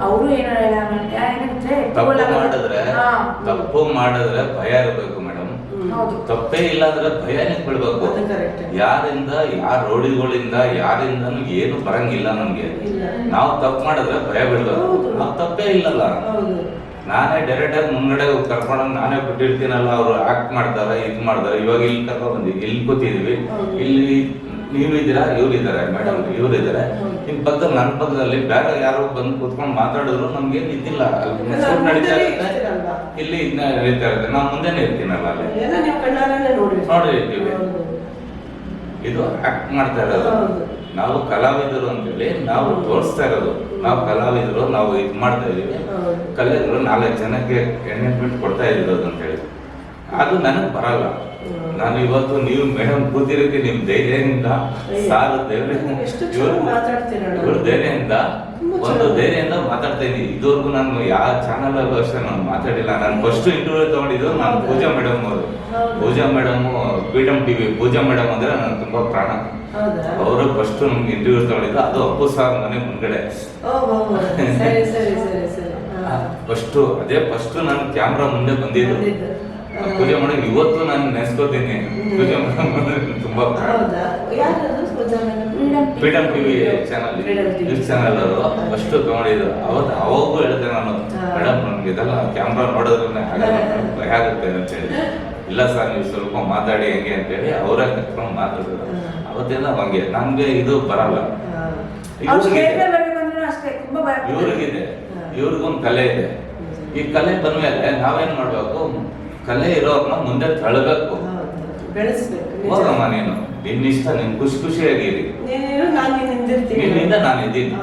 ಅವರು ತಪ್ಪು ಮಾಡಿದ್ರೆ ಭಯ ಇರಬೇಕು ಮೇಡಮ್. ತಪ್ಪೇ ಇಲ್ಲಾಂದ್ರೆ ಭಯನೇ ಬಿಡ್ಬೇಕು. ಯಾರಿಂದ ಯಾರ ರೋಡಿಗಳಿಂದ ಯಾರಿಂದನೂ ಏನು ಬರಂಗಿಲ್ಲ ನಮ್ಗೆ. ನಾವು ತಪ್ಪು ಮಾಡಿದ್ರೆ ಭಯ ಬಿಡ್ಬೇಕು. ನಾವು ತಪ್ಪೇ ಇಲ್ಲಲ್ಲ. ನಾನೇ ಡೈರೆಕ್ಟ್ ಆಗಿ ಮುಂದ್ಗಡೆ ಕರ್ಕೊಂಡು ನಾನೇ ಬಿಟ್ಟಿರ್ತೀನಲ್ಲ. ಅವ್ರು ಆಕ್ಟ್ ಮಾಡ್ತಾರೆ, ಇದು ಮಾಡ್ತಾರೆ. ಇವಾಗ ಇಲ್ಲಿ ಕರ್ಕೊಂಡು ಬಂದಿವಿ, ಇಲ್ಲಿ ಕೂತಿದೀವಿ. ಇಲ್ಲಿ ನೀವಿದ್ದೀರಾ, ಇವ್ರಿದ್ದಾರೆ ಮೇಡಮ್, ಇವ್ರಿದ್ದಾರೆ. ನಿಮ್ ಪಕ್ಕದಲ್ಲಿ ನನ್ನ ಪಕ್ಕದಲ್ಲಿ ಬೇರೆ ಯಾರೋ ಬಂದು ಕೂತ್ಕೊಂಡು ಮಾತಾಡಿದ್ರು ನಮ್ಗೆ ನಿಂತಿಲ್ಲ. ನಡೀತಾ ಇರುತ್ತೆ, ಇಲ್ಲಿ ಇದನ್ನ ನಡೀತಾ ಇರುತ್ತೆ. ನಾವು ಮುಂದೆನೆ ಇರ್ತೀನಲ್ಲ ಅಲ್ಲಿ ನೋಡಿರ್ತೀವಿ. ಇದು ಆಕ್ಟ್ ಮಾಡ್ತಾ ಇರೋದು. ನಾವು ಕಲಾವಿದರು ಅಂತೇಳಿ ನಾವು ತೋರಿಸ್ತಾ ಇರೋದು. ನಾವು ಕಲಾವಿದರು, ನಾವು ಇದು ಮಾಡ್ತಾ ಇದೀವಿ. ಕಲಾವಿದರು 4 ಜನಕ್ಕೆ ಎಂಟರ್ಟೈನ್ಮೆಂಟ್ ಕೊಡ್ತಾ ಇರೋದು ಅಂತ ಹೇಳಿ ಅದು ನನಗೆ ಬರಲ್ಲ. ನಾನು ಇವತ್ತು ನೀವು ಮೇಡಮ್ ಕೂತಿರೋಕೆ ನಿಮ್ ಧೈರ್ಯದಿಂದ ಸಾರು ಇವ್ರ ಧೈರ್ಯದಿಂದ ಒಂದು ಧೈರ್ಯದಿಂದ ಮಾತಾಡ್ತಾ ಇದ್ದೀನಿ. ಇದುವರೆಗೂ ನಾನು ಯಾವ ಚಾನಲ್ ಅಲ್ಲೂ ಅಷ್ಟೇ ನಾನು ಮಾತಾಡಿಲ್ಲ. ನಾನು ಫಸ್ಟ್ ಇಂಟರ್ವ್ಯೂ ತಗೊಂಡಿದ್ದು ನಾನು ಪೂಜಾ ಮೇಡಮ್ ಅವರು. ಪೂಜಾ ಮೇಡಮ್ PTM TV ಪೂಜಾ ಮೇಡಮ್ ಅಂದ್ರೆ ನಾನು ತುಂಬಾ ಪ್ರಾಣ. ಅವರು ಫಸ್ಟ್ ನಮ್ಗೆ ಇಂಟರ್ವ್ಯೂ ತಗೊಂಡಿದ್ದು. ಅದು ಅಪ್ಪು ಸಾರ್ ಮನೆ ಮುಂದ್ಗಡೆ ಫಸ್ಟ್ ನಾನು ಕ್ಯಾಮ್ರಾ ಮುಂದೆ ಬಂದಿದ್ದು. ಪೂಜೆ ಮೇಡಮ್ ಇವತ್ತು ನಾನು ನೆನೆಸ್ಕೋತೀನಿ. ಪೂಜೆ ಮೇಡಮ್ ತುಂಬಾ PTM TV channel, news channel ಅವರು ಫಸ್ಟ್ ತಗೊಂಡಿದ್ದು. ಅವಾಗೂ ಹೇಳಿದೆ ನಾನು, ಮೇಡಮ್ ನನ್ಗೆ ಇದೆಲ್ಲ ಕ್ಯಾಮ್ರಾ ನೋಡೋದ್ರನ್ನ ಭಯ ಆಗುತ್ತೆ ಅಂತ ಹೇಳಿ. ಇಲ್ಲ ಸರ್ ನೀವು ಸ್ವಲ್ಪ ಮಾತಾಡಿ ಹೆಂಗೆ ಅಂತ ಹೇಳಿ ಅವರೇ ಕರ್ಕೊಂಡು ಮಾತಾಡಿದ್ರು. ಅವತ್ತೆಲ್ಲ ಹಂಗೆ ನನ್ಗೆ ಇದು ಬರಲ್ಲ. ಇವ್ರಿಗಿದೆ, ಇವ್ರಿಗೊಂದು ಕಲೆ ಇದೆ. ಈ ಕಲೆ ಬಂದ್ಮೇಲೆ ನಾವೇನ್ ಮಾಡ್ಬೇಕು, ಕಲೆ ಇರೋರ್ನ ಮುಂದೆ ತಳ್ಳಬೇಕು, ಹೋಗಮ್ಮ ನೀನು ನಿನ್ನಿಷ್ಟ, ನಿನ್ ಖುಷಿಯಾಗಿರಿ. ನಿನ್ನಿಂದ ನಾನು ಇದ್ದೀನಿ.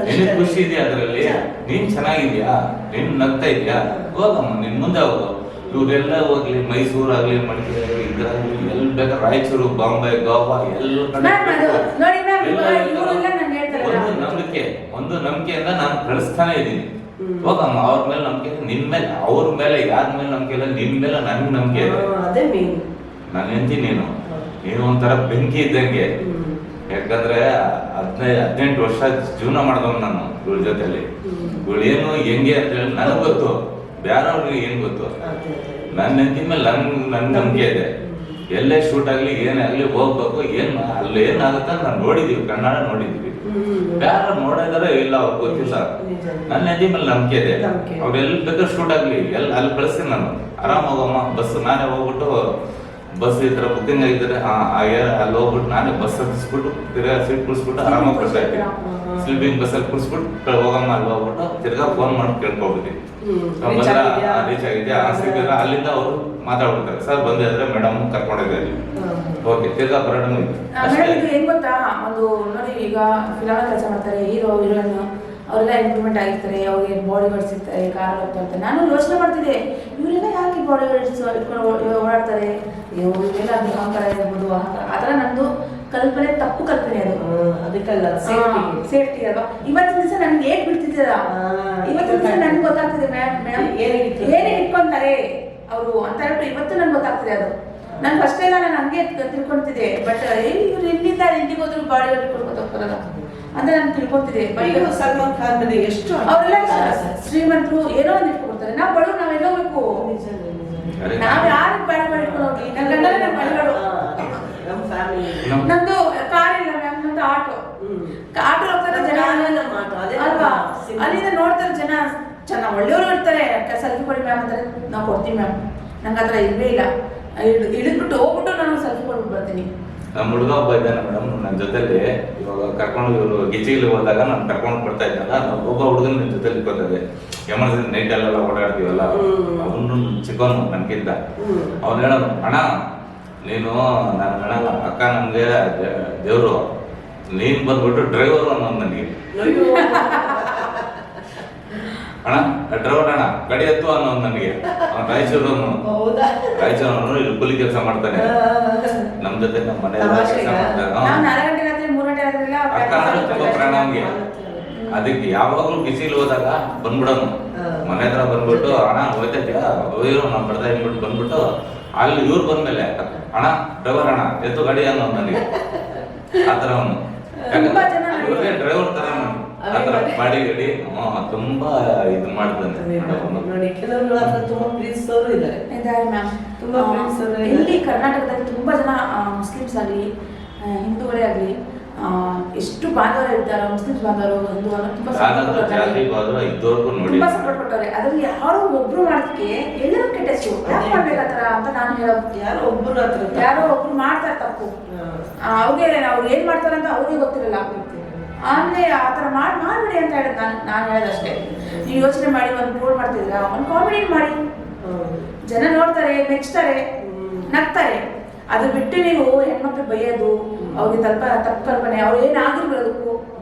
ನಿನ್ ಖುಷಿ ಇದೆಯಾ ಅದ್ರಲ್ಲಿ? ನೀನ್ ಚೆನ್ನಾಗಿದ್ಯಾ, ನೀನ್ ನಗ್ತಾ ಇದ್ಯಾ, ಹೋಗಮ್ಮ ನಿನ್ ಮುಂದೆ ಹೋಗು. ಇವ್ರೆಲ್ಲ ಹೋಗ್ಲಿ, ಮೈಸೂರು ಆಗ್ಲಿ, ಮಡಿಕೇರಿ ಆಗ್ಲಿ, ಇದ್ರಾಗ್ಲಿ, ಎಲ್ಲಿ ಬೇಕಾದ್ರೆ ರಾಯಚೂರು, ಬಾಂಬೆ, ಗೋವಾ ಎಲ್ಲ ಕಡೆ ಒಂದು ನಂಬಿಕೆಯಿಂದ ನಾನು ಕಳಿಸ್ತಾನೆ ಇದ್ದೀನಿ. ಹೋಗಮ್ಮ ಅವ್ರ ಮೇಲೆ ನಂಬಿಕೆ, ನಿನ್ ಮೇಲೆ, ಅವ್ರ ಮೇಲೆ ಯಾರ ಮೇಲೆ ನಂಬಿಕೆ ಇಲ್ಲ, ನಿನ್ ಮೇಲೆ ನನ್ಗೆ ನಂಬಿಕೆ ಇದೆ. ನಾನು ಎಂತಿ ನೀನು ಒಂಥರ ಬೆಂಕಿ ಇದ್ದಂಗೆ. ಯಾಕಂದ್ರೆ 18 ವರ್ಷ ಜೀವನ ಮಾಡಿದವ್ ನಾನು ಇವಳ ಜೊತೆಲಿ. ಇವಳು ಏನು ಹೆಂಗೆ ಅಂತ ಹೇಳಿ ನನಗ್ ಗೊತ್ತು, ಬೇರೆಯವ್ರಿಗೆ ಏನ್ ಗೊತ್ತು. ನನ್ನ ಹೆಂಡತಿ ಮೇಲೆ ನನ್ ನಂಬಿಕೆ ಇದೆ. ಎಲ್ಲೇ ಶೂಟ್ ಆಗ್ಲಿ ಏನೇ ಆಗ್ಲಿ ಹೋಗ್ಬೇಕು. ಅಲ್ಲಿ ಏನಾಗುತ್ತೆ ನಾನು ನೋಡಿದೀವಿ, ಕನ್ನಡ ನೋಡಿದೀವಿ. ಬೇರೆ ನೋಡಿದಾರೆ ಇಲ್ಲ ಅವ್ರಿಗೆ ಗೊತ್ತಿಲ್ಲ. ನನ್ನ ಹೆಂಡತಿ ಮೇಲೆ ನಂಬಿಕೆ ಇದೆ. ಅವ್ರು ಎಲ್ಲಿ ಬೇಕಾದ್ರೆ ಶೂಟ್ ಆಗ್ಲಿ ಅಲ್ಲಿ ಕಳಿಸ್ತೀನಿ ನಾನು. ಆರಾಮ್ ಹೋಗಮ್ಮ, ಬಸ್ ನಾನೇ ಹೋಗ್ಬಿಟ್ಟು, ಬಸ್ ಈ ತರ ಬುಕ್ಕಿಂಗ್ ಆಗಿದ್ರೆ ಅಲ್ಲಿ ಹೋಗ್ಬಿಟ್ಟು ನಾನೇ ಬಸ್ ಹತ್ತಿಸ್ಬಿಟ್ಟು ತಿರ್ಗಾ ಸೀಟ್ ಕುಡಿಸ್ಬಿಟ್ಟು ಆರಾಮಾಗಿ ಬರ್ತಾ ಇದ್ದೀನಿ. ಸ್ಲೀಪಿಂಗ್ ಬಸ್ ಅಲ್ಲಿ ಕುಡಿಸ್ಬಿಟ್ಟು ಹೋಗಮ್ಮ ಅಲ್ಲಿ ಹೋಗ್ಬಿಟ್ಟು ತಿರ್ಗಾ ಫೋನ್ ಮಾಡಿ ಕೇಳ್ಕೊಬಿಡ್ತೀನಿ. ರೀಚ್ ಆಗಿದ್ಯಾ ಸಿಕ್ಕಿದ್ರೆ ಅಲ್ಲಿಂದ ಅವರು ಮಾತಾಡ್ಬಿಡ್ತಾರೆ. ಸರ್ ಬಂದಿದ್ರೆ ಮೇಡಮ್ ಕರ್ಕೊಂಡಿದ್ದಾರೆ, ಓಕೆ ತಿರ್ಗಾ ಬರೋಣ. ಇದು ಹೆಂಗ್ ಗೊತ್ತಾ, ಒಂದು ನೋಡಿ ಈಗ ಫಿಲಮ್ ಕೆಲಸ ಮಾಡ್ತಾರೆ ಹೀರೋ ಹೀರೋಯಿನ್, ಅವರೆಲ್ಲ ಇಂಪ್ರೂವ್ಮೆಂಟ್ ಆಗಿರ್ತಾರೆ, ಅವ್ರಿಗೆ ಬಾಡಿ ಗಾರ್ಡ್ಸ್ ಇರ್ತಾರೆ, ಕಾರ್ ಹೋಗ್ತಾ ಇರ್ತಾರೆ. ನಾನು ಯೋಚನೆ ಮಾಡ್ತಿದ್ದೆ, ಇವರೆಲ್ಲ ಯಾಕೆ ಬಾಡಿ ಗಾರ್ಡ್ಸ್ ಇಟ್ಕೊಂಡು ಓಡಾಡ್ತಾರೆ, ಇವರೆಲ್ಲ ಅಹಂಕಾರ ಇರ್ಬೋದು, ಆ ಥರ ನಂದು ಕಲ್ಪನೆ, ತಪ್ಪು ಕಲ್ಪನೆ ಅದು. ಅದಕ್ಕಲ್ಲ ಸೇಫ್ಟಿ ಅಲ್ವಾ. ಇವತ್ತಿನ ದಿವಸ ನನ್ಗೆ ಹೇಗ್ ಬಿಡ್ತಿದ್ದೀರ, ಇವತ್ತಿನ ದಿವಸ ನನ್ಗೆ ಗೊತ್ತಾಗ್ತಿದೆ ಮೇಡಮ್ ಏನೇ ಇಟ್ಕೊಂತಾರೆ ಅವರು ಅಂತ ಹೇಳ್ಬಿಟ್ಟು ಇವತ್ತು ನನ್ಗೆ ಗೊತ್ತಾಗ್ತಿದೆ ಅದು. ನಾನು ಫಸ್ಟ್ ಎಲ್ಲ ನಾನು ಹಂಗೆ ತಿಳ್ಕೊಂತಿದ್ದೆ. ಬಟ್ ಇವ್ರು ಎಲ್ಲಿಂದ ಇಂಟಿಗೆ ಹೋದ್ರು ಬಾಡಿ ಗಾರ್ಡ್ ಇಟ್ಕೊಂಡು ಹೋಗ್ತಾರಲ್ಲ ಅಂತ ನಾನು ತಿಳ್ಕೊಂತಿದ್ದೆ. ಬಟ್ ಸಲ್ಮಾನ್ ಖಾನ್ ಎಷ್ಟು ಅವರೆಲ್ಲ ಶ್ರೀಮಂತರು ಏನೋ ಒಂದು ಇಟ್ಕೊಡ್ತಾರೆ. ನಾವು ಬಡವರು, ನಾವೆಲ್ಲ ಹೋಗ್ಬೇಕು. ನಾವ್ ಯಾರು ಬಾಡಿ ಗಾರ್ಡ್ ಇಟ್ಕೊಂಡು ಹೋಗ್ಲಿ, ನನ್ನ ಗಂಡನೇ ನಮ್ಮ ಮನೆಗಳು. ನಂದು ಕಾರ್ ಇಲ್ಲ ಮ್ಯಾಮ್, ನಂದು ಆಟೋ ಹೋಗ್ತಾರೆ ಜನ ಅಲ್ವಾ. ಅಲ್ಲಿಂದ ನೋಡ್ತಾರೆ ಜನ, ಚೆನ್ನಾಗಿ ಒಳ್ಳೆಯವರು ಇರ್ತಾರೆ. ಸೆಲ್ಫಿ ಕೊಡಿ ಮ್ಯಾಮ್ ಅಂತಾರೆ, ನಾವು ಕೊಡ್ತೀವಿ ಮ್ಯಾಮ್. ನಂಗೆ ಆ ಥರ ಇಲ್ವೇ ಇಲ್ಲ. ಇಳಿದ್ಬಿಟ್ಟು ಹೋಗ್ಬಿಟ್ಟು ನಾನು ಸೆಲ್ಫಿ ಕೊಡ್ಬಿಟ್ಟು ಬರ್ತೀನಿ. ನಮ್ಮ ಹುಡುಗ ಒಬ್ಬ ಇದ್ದಾನೆ ಮೇಡಮ್ ನನ್ನ ಜೊತೆಲಿ. ಇವಾಗ ಕರ್ಕೊಂಡು ಇವರು ಗಿಜಿಗೆ ಹೋದಾಗ ನಾನು ಕರ್ಕೊಂಡು ಬರ್ತಾ ಇದ್ದಲ್ಲ, ಒಬ್ಬ ಹುಡುಗನ ನನ್ನ ಜೊತೆಲಿ ಇಟ್ಕೊತದೆ. ಎಮರ್ಜೆನ್ಸಿ ನೈಟ್ ಅಲ್ಲೆಲ್ಲ ಓಡಾಡ್ತೀವಲ್ಲ, ಅವನು ಚಿಕ್ಕವನು ನನ್ಗಿಂತ. ಅವ್ನು ಹೇಳೋನು, ಅಣ್ಣ ನೀನು ನನ್ನ ಹೇಳಲ್ಲ ಅಕ್ಕ, ನಮ್ಗೆ ದೇವ್ರು, ನೀನ್ ಬಂದ್ಬಿಟ್ಟು ಡ್ರೈವರು ಅನ್ನೋದು ನನಗೆ. ಅಣ್ಣ ಡ್ರೈವರ್ ಅಣ್ಣ ಗಾಡಿ ಹತ್ತು ಅನ್ನೋದು ನನಗೆ. ಅವ್ನು ರಾಯಚೂರವನು, ಇಲ್ಲಿ ಕೂಲಿ ಕೆಲಸ ಮಾಡ್ತಾನೆ ನಮ್ ಜೊತೆ, ನಮ್ಮ ಮನೆ ಕೆಲಸ ಮಾಡ್ತಾನೆ. ತುಂಬಾ ಪ್ರಾಣ ಅವ್ನಿಗೆ. ಅದಕ್ಕೆ ಯಾವಾಗ್ಲೂ ಬಿಸಿಲು ಹೋದಾಗ ಬಂದ್ಬಿಡೋನು, ಮನೆ ಹತ್ರ ಬಂದ್ಬಿಟ್ಟು ಅಣ್ಣ ಹೋಯ್ತಾ ನಾವು ಬರ್ತಾ ಇದ್ಬಿಟ್ಟು ಬಂದ್ಬಿಟ್ಟು ಅಲ್ಲಿ ಇವ್ರು ಬಂದ್ಮೇಲೆ, ಅಣ್ಣ ಡ್ರೈವರ್ ಅಣ್ಣ ಎತ್ತು ಗಾಡಿ ಅನ್ನೋದು ನನಗೆ. ಆತರ ಅವನು ತುಂಬಾ ಜನ ಡ್ರೈವರ್ ತರ ಆತರ ಬಾಡಿ ಗಡಿ ತುಂಬಾ ಇದು ಮಾಡ್ತಾನೆ ನೋಡಿ. ಕೆಲವರು ಆತರ ತುಂಬಾ ಪ್ರೀತಿಸೋರು ಇದ್ದಾರೆ. ಮ್ಯಾಮ್ ತುಂಬಾ ಪ್ರೀತಿಸೋರು ಇಲ್ಲಿ ಕರ್ನಾಟಕದಲ್ಲಿ ತುಂಬಾ ಜನ ಮುಸ್ಲಿಮ್ಸ್ ಆಗಲಿ ಹಿಂದೂಗಳೇ ಆಗಲಿ ಎಷ್ಟು ಬಾಂಧವರು ಇರ್ತಾರೋ, ಮುಸ್ಲಿಮ್ಸ್ ಬಾಂಧವರು ಹಿಂದೂಗಳು ತುಂಬಾ ತುಂಬಾ ಸಪೋರ್ಟ್ ಕೊಟ್ಟವ್ರೆ. ಅದ್ರಲ್ಲಿ ಯಾರೋ ಒಬ್ರು ಮಾಡೋದಕ್ಕೆ ಎಲ್ಲರೂ ಕೆಟ್ಟ ಹೆಸರು. ಯಾಕೆ ಮಾಡ್ಬೇಕಾತರ ಅಂತ ನಾನು ಹೇಳೋದು. ಯಾರೋ ಒಬ್ರು ಮಾಡ್ತಾರೆ ತಪ್ಪು, ಅವ್ರಿಗೆ ಅವ್ರು ಏನ್ ಮಾಡ್ತಾರೆ ಅಂತ ಅವ್ರಿಗೆ ಗೊತ್ತಿರಲ್ಲ. ಆಮೇಲೆ ಆತರ ಮಾಡ್ಬಿಡಿ ಅಂತ ಹೇಳೋದು ನಾನು ಹೇಳೋದಷ್ಟೇ. ನೀವು ಯೋಚನೆ ಮಾಡಿ ಒಂದು ಬೋರ್ಡ್ ಮಾಡ್ತಿದ್ರ, ಒಂದು ಕಾಮಿಡಿ ಮಾಡಿ, ಜನ ನೋಡ್ತಾರೆ, ಮೆಚ್ತಾರೆ, ನಗ್ತಾರೆ. ಅದು ಬಿಟ್ಟು ನೀವು ಹೆಣ್ಮಕ್ಳು ಬೈಯೋದು, ಅವ್ರಿಗೆ ತಪ್ಪು ಕಲ್ಪನೆ, ಅವ್ರು ಏನಾಗಿರ್ಬೇಕು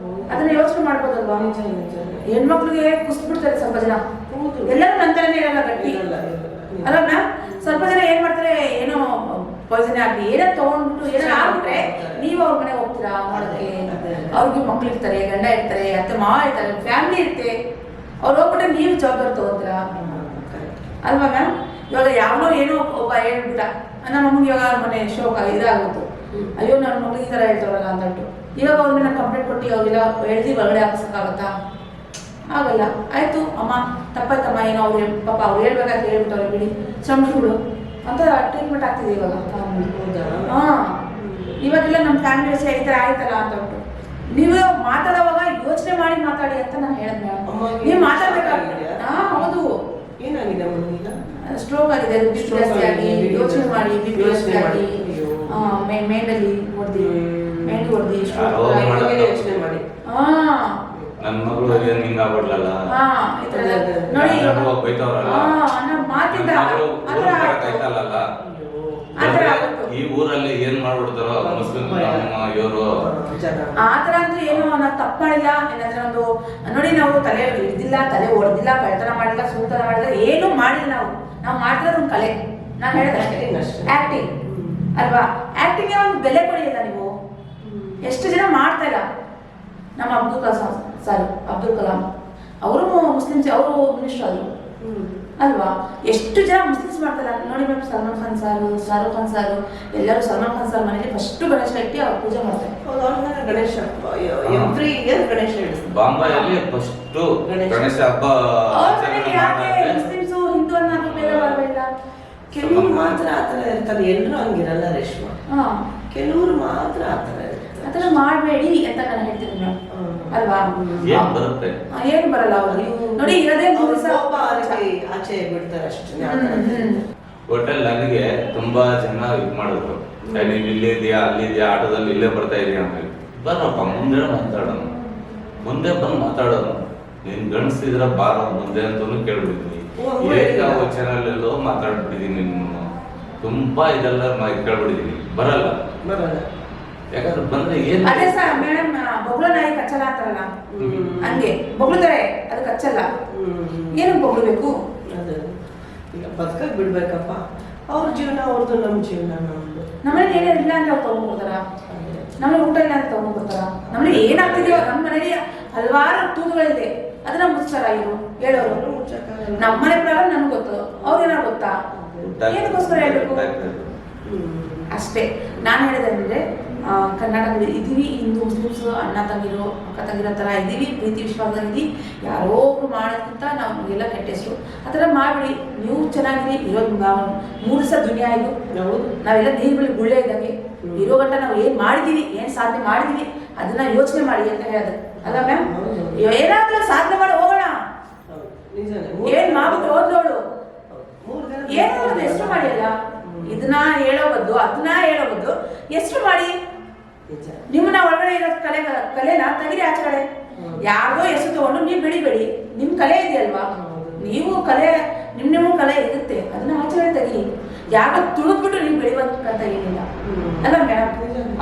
ಅದನ್ನ ಯೋಚನೆ ಮಾಡ್ಬೋದಲ್ವಾ. ಹೆಣ್ಮಕ್ಳಿಗೆ ಕುಸ್ಬಿಡ್ತಾರೆ ಸ್ವಲ್ಪ ಜನ, ಎಲ್ಲರೂ ನಂತರನೇ ಇರಲ್ಲ ಗಟ್ಟಿ ಅಲ್ಲ ಮ್ಯಾಮ್. ಸ್ವಲ್ಪ ಜನ ಏನ್ ಮಾಡ್ತಾರೆ, ಏನೋ ಪಾಯ್ಸನ್ ಆಗ್ಲಿ ಏನೋ ತಗೊಂಡ್ಬಿಟ್ಟು ಏನೋ ಆಗ್ಬಿಟ್ರೆ ನೀವು ಅವ್ರ ಮನೆ ಹೋಗ್ತೀರಾ ನೋಡೋದಕ್ಕೆ. ಅವ್ರಿಗೆ ಮಕ್ಳು ಇರ್ತಾರೆ, ಗಂಡ ಇರ್ತಾರೆ, ಅತ್ತೆ ಮಾವ ಇರ್ತಾರೆ, ಫ್ಯಾಮಿಲಿ ಇರುತ್ತೆ. ಅವ್ರು ಹೋಗ್ಬಿಟ್ರೆ ನೀವು ಜವಾಬ್ದಾರಿ ತಗೋತೀರಾ ಅಲ್ವಾ ಮ್ಯಾಮ್. ಇವಾಗ ಯಾವನೋ ಏನೋ ಒಬ್ಬ ಹೇಳ್ಬಿಟ್ಟ, ನಮ್ಮ ಅಮ್ಮಗೆ ಇವಾಗ ಮನೆ ಶೋಕ ಇದಾಗುತ್ತೆ, ಅಯ್ಯೋ ನನ್ನ ಮಗಳಿಗೆ ಈ ಥರ ಹೇಳ್ತಾರಲ್ಲ ಅಂತಂಟು ಇವಾಗ ಅವ್ರ ಮೇಲೆ ಕಂಪ್ಲೇಂಟ್ ಕೊಟ್ಟು ಅವ್ರಿಗೆಲ್ಲ ಎಳ್ದು ಹೊರಗಡೆ ಹಾಕಿಸೋಕ್ಕಾಗತ್ತಾ? ಆಗಲ್ಲ. ಆಯ್ತು ಅಮ್ಮ ತಪ್ಪಾಯ್ತಮ್ಮ, ಏನೋ ಅವ್ರು ಪಾಪ ಅವ್ರು ಹೇಳ್ಬೇಕಾದ್ರೆ ಹೇಳ್ಬಿಟ್ಟವ್ರೆ ಬಿಡಿ ಕ್ಷಮಿಸ್ಬಿಡು ಅಂತ ಟ್ರೀಟ್ಮೆಂಟ್ ಆಗ್ತಿದೆ ಇವಾಗ. ಇವಾಗೆಲ್ಲ ನಮ್ಮ ಫ್ಯಾಮಿಲಿ ಈ ಥರ ಆಯ್ತಲ್ಲ ಅಂತ ಉಂಟು. ನೀವು ಮಾತಾಡುವಾಗ ಯೋಚನೆ ಮಾಡಿ ಮಾತಾಡಿ ಅಂತ ನಾನು ಹೇಳಿದ್ದೆ. ನೀವು ಮಾತಾಡ್ಬೇಕಾಗ್ತದೆ. ಹೌದು, ಏನಾಗಿದೆ? ಸ್ಟ್ರೋಕ್ ಆಗಿದೆ, ಜಾಸ್ತಿ ಆಗಿ ಯೋಚನೆ ಮಾಡಿ, ಜಾಸ್ತಿ ಆಗಿ ಮೇಂಡಲ್ಲಿ ಹೊಡೆದಿ ಯೋಚನೆ ಮಾಡಿ. ನನ್ನ ಮಗಳು ಹಿಂಗ ಆಗ್ಬಿಡ್ಲಲ್ಲ ನೋಡಿ ಈ ಊರಲ್ಲಿ ಏನ್ ಮಾಡ್ಬಿಡ್ತಾರೋ ಮುಸ್ಲಿಂ ಇವರು ಆತರ ಅಂತೂ ಏನು ನಾವು ತಪ್ಪು ಮಾಡಿಲ್ಲ. ಏನಂದ್ರೆ ಒಂದು ನೋಡಿ, ನಾವು ತಲೆ ಹಿಡ್ದಿಲ್ಲ, ತಲೆ ಹೊಡೆದಿಲ್ಲ, ಕಳ್ತನ ಮಾಡಿಲ್ಲ, ಸುಳ್ತನ ಮಾಡಿಲ್ಲ, ಏನೂ ಮಾಡಿಲ್ಲ. ನಾವು ಮಾಡ್ತಿರೋದು ಒಂದು ಕಲೆ. ನಾನು ಹೇಳಿದ್ರೆ ಆಕ್ಟಿಂಗ್ ಅಲ್ವಾ. ಆಕ್ಟಿಂಗ್ಗೆ ಒಂದು ಬೆಲೆ ಕೊಡಿಲ್ಲ ನೀವು. ಎಷ್ಟು ಜನ ಮಾಡ್ತಾ ಇಲ್ಲ. ನಮ್ಮ ಅಬ್ದುಲ್ ಕಲಾಂ ಅವರು ಮುಸ್ಲಿಮ್ಸ್, ಅವರು ಮಿನಿಸ್ಟರ್ ಆದರು ಅಲ್ವಾ. ಎಷ್ಟು ಜನ ಮುಸ್ಲಿಮ್ಸ್ ಮಾಡ್ತಾರೆ ನೋಡಿ ಮ್ಯಾಮ್. ಸಲ್ಮಾನ್ ಖಾನ್ ಸಾರು, ಶಾರುಖ್ ಖಾನ್ ಸಾರು, ಎಲ್ಲರೂ ಸಲ್ಮಾನ್ ಖಾನ್ ಸಾರ್ ಮನೇಲಿ ಫಸ್ಟ್ ಗಣೇಶ ಇಟ್ಟು ಅವ್ರು ಪೂಜೆ ಮಾಡ್ತಾರೆ. ಗಣೇಶ ಎವ್ರಿ ಇಯರ್ ಗಣೇಶ ಬಾಂಬೆಯಲ್ಲಿ ಫಸ್ಟ್ ಗಣೇಶ ಹಬ್ಬ ಮುಸ್ಲಿಮ್ಸು ಹಿಂದೂ ಅನ್ನೋ ಭೇದ ಭಾವ ಇಲ್ಲ. ಕೆಲವರು ಮಾತ್ರ ಆತರ ಇರ್ತಾರೆ, ಎಲ್ಲರೂ ಹಂಗಿರಲ್ಲ ರೇಷ್ಮಾ. ಕೆಲವರು ಮಾತ್ರ ಆತರ ಆತರ ಮಾಡಬೇಡಿ ಅಂತ ನಾನು ಹೇಳ್ತೀನಿ ಮ್ಯಾಮ್ ಅಲ್ವಾ. ಏನು ಬರಲ್ಲ ಅವ್ರಿಗೆ ನೋಡಿ, ಇರೋದೇ ಆಚೆ ಬಿಡ್ತಾರೆ ಅಷ್ಟೇ. ಹೋಟೆಲ್ ನನಗೆ ತುಂಬಾ ಜನ ಇದು ಮಾಡಿದ್ರು, ನೀವ್ ಇಲ್ಲಿದ್ಯಾ ಅಲ್ಲಿದ್ಯಾ ಆಟೋದಲ್ಲಿ ಇಲ್ಲೇ ಬರ್ತಾ ಇದೀಯ ಅಂತ. ಬರಪ್ಪ ಮುಂದೆ ಮಾತಾಡೋಣ, ಮುಂದೆ ಬಂದು ಮಾತಾಡೋಣ. ನೀನ್ ಗಣಿಸಿದ್ರ ಬಾರ ಮುಂದೆ ಅಂತಾನು ಕೇಳ್ಬಿಡ್ತೀನಿ. ಯಾವ ಚಾನಲ್ ಎಲ್ಲೋ ಮಾತಾಡ್ಬಿಟ್ಟಿದೀನಿ, ನಿನ್ನ ತುಂಬಾ ಇದೆಲ್ಲ ಕೇಳ್ಬಿಟ್ಟಿದೀನಿ. ಬರಲ್ಲ ಯಾಕಂದ್ರೆ ಬಂದ್ರೆ ಏನ್ ಅದೇ ಸರ್ ಮೇಡಮ್, ಬೊಗ್ಳು ನಾಯಿ ಕಚ್ಚಲ್ಲ ಅಂತಾರಲ್ಲ, ಹಂಗೆ ಬೊಗ್ಳುತ್ತಾರೆ, ಅದು ಕಚ್ಚಲ್ಲ. ಏನು ಬೊಗ್ಳಬೇಕು? ಈಗ ಬದುಕಕ್ ಬಿಡ್ಬೇಕಪ್ಪ. ಅವ್ರ ಜೀವನ ಅವ್ರದ್ದು, ನಮ್ಮ ಜೀವನ ನಮ್ದು. ನಮ್ಮನೇಲಿ ಏನೇನು ಇಲ್ಲ ಅಂತ ಅವ್ರು ತಗೊಂಡ್ಬರ್ತಾರ, ನಮ್ಮನೆ ಊಟ ಇಲ್ಲ ಅಂತ ತಗೊಂಡ್ಬರ್ತಾರ. ನಮ್ಮನೇಲಿ ಏನಾಗ್ತಿದೆಯೋ, ನಮ್ಮ ಮನೇಲಿ ಹಲವಾರು ತೂಗುಗಳಿದೆ, ಅದನ್ನ ಮುಚ್ಚಾರ ಇವರು ಹೇಳೋರು. ನಮ್ಮ ಮನೆ ಪ್ರಾಬ್ಲಮ್ ನಮ್ಗೆ ಗೊತ್ತು, ಅವ್ರಿಗೇನಾರು ಗೊತ್ತಾ? ಏನಕ್ಕೋಸ್ಕರ ಹೇಳ್ಬೇಕು ಅಷ್ಟೇ. ನಾನು ಹೇಳಿದ್ರೆ ಕರ್ನಾಟಕದಲ್ಲಿ ಇದೀವಿ, ಹಿಂದೂ ಮುಸ್ಲಿಮ್ಸ್ ಅಣ್ಣ ತಂಗಿರು ಅಕ್ಕ ತಂಗಿರೋ ಥರ ಇದ್ದೀವಿ, ಪ್ರೀತಿ ವಿಶ್ವಾಸದಲ್ಲಿ ಯಾರೋ ಒಬ್ರು ಮಾಡೋದಕ್ಕಿಂತ ನಮಗೆಲ್ಲ ಕೆಟ್ಟ ಹೆಸರು. ಆ ಥರ ಮಾಡಿಬಿಡಿ. ನೀವು ಚೆನ್ನಾಗಿರಿ, ಇರೋದು 3 ದಿವಸ ದುನಿಯಾ ಇದು. ನಾವೆಲ್ಲ ನೀರು ಬಳಿ ಗುಳ್ಳೆ ಇದ್ದಂಗೆ ಇರೋ ಗಂಟ ನಾವು ಏನು ಮಾಡಿದೀವಿ, ಏನು ಸಾಧನೆ ಮಾಡಿದೀವಿ ಅದನ್ನ ಯೋಚನೆ ಮಾಡಿ ಅಂತ ಹೇಳೋದು ಅಲ್ಲ ಮ್ಯಾಮ್. ಏನಾದ್ರೂ ಸಾಧನೆ ಮಾಡಿ ಹೋಗೋಣ. ಏನ್ ಮಾಡ್ಬಿಟ್ಟು ಹೋದೋಳು ಏನಾದ್ರು ಎಷ್ಟು ಮಾಡಿಲ್ಲ, ಇದನ್ನ ಹೇಳೋ ಬದ್ದು ಅದನ್ನ ಹೇಳೋ ಬದ್ದು ಎಷ್ಟು ಮಾಡಿ. ನಿಮ್ಮನ್ನ ಒಳಗಡೆ ಇರೋ ಕಲೆನ ತೆಗಿರಿ ಆಚೆ ಕಡೆ. ಯಾರ್ದೋ ಹೆಸರು ತಗೊಂಡು ನೀವು ಬೆಳಿಬೇಡಿ. ನಿಮ್ ಕಲೆ ಇದೆಯಲ್ವಾ, ನೀವು ಕಲೆ ನಿಮ್ಮ ಕಲೆ ಇರುತ್ತೆ, ಅದನ್ನ ಆಚೆ ಕಡೆ ತೆಗಿ. ಯಾರೋ ತುಳಿದ್ಬಿಟ್ಟು ನೀವು ಬೆಳಿಬೇಕಂತ ಏನಿಲ್ಲ ಅಲ್ಲ ಮೇಡಮ್.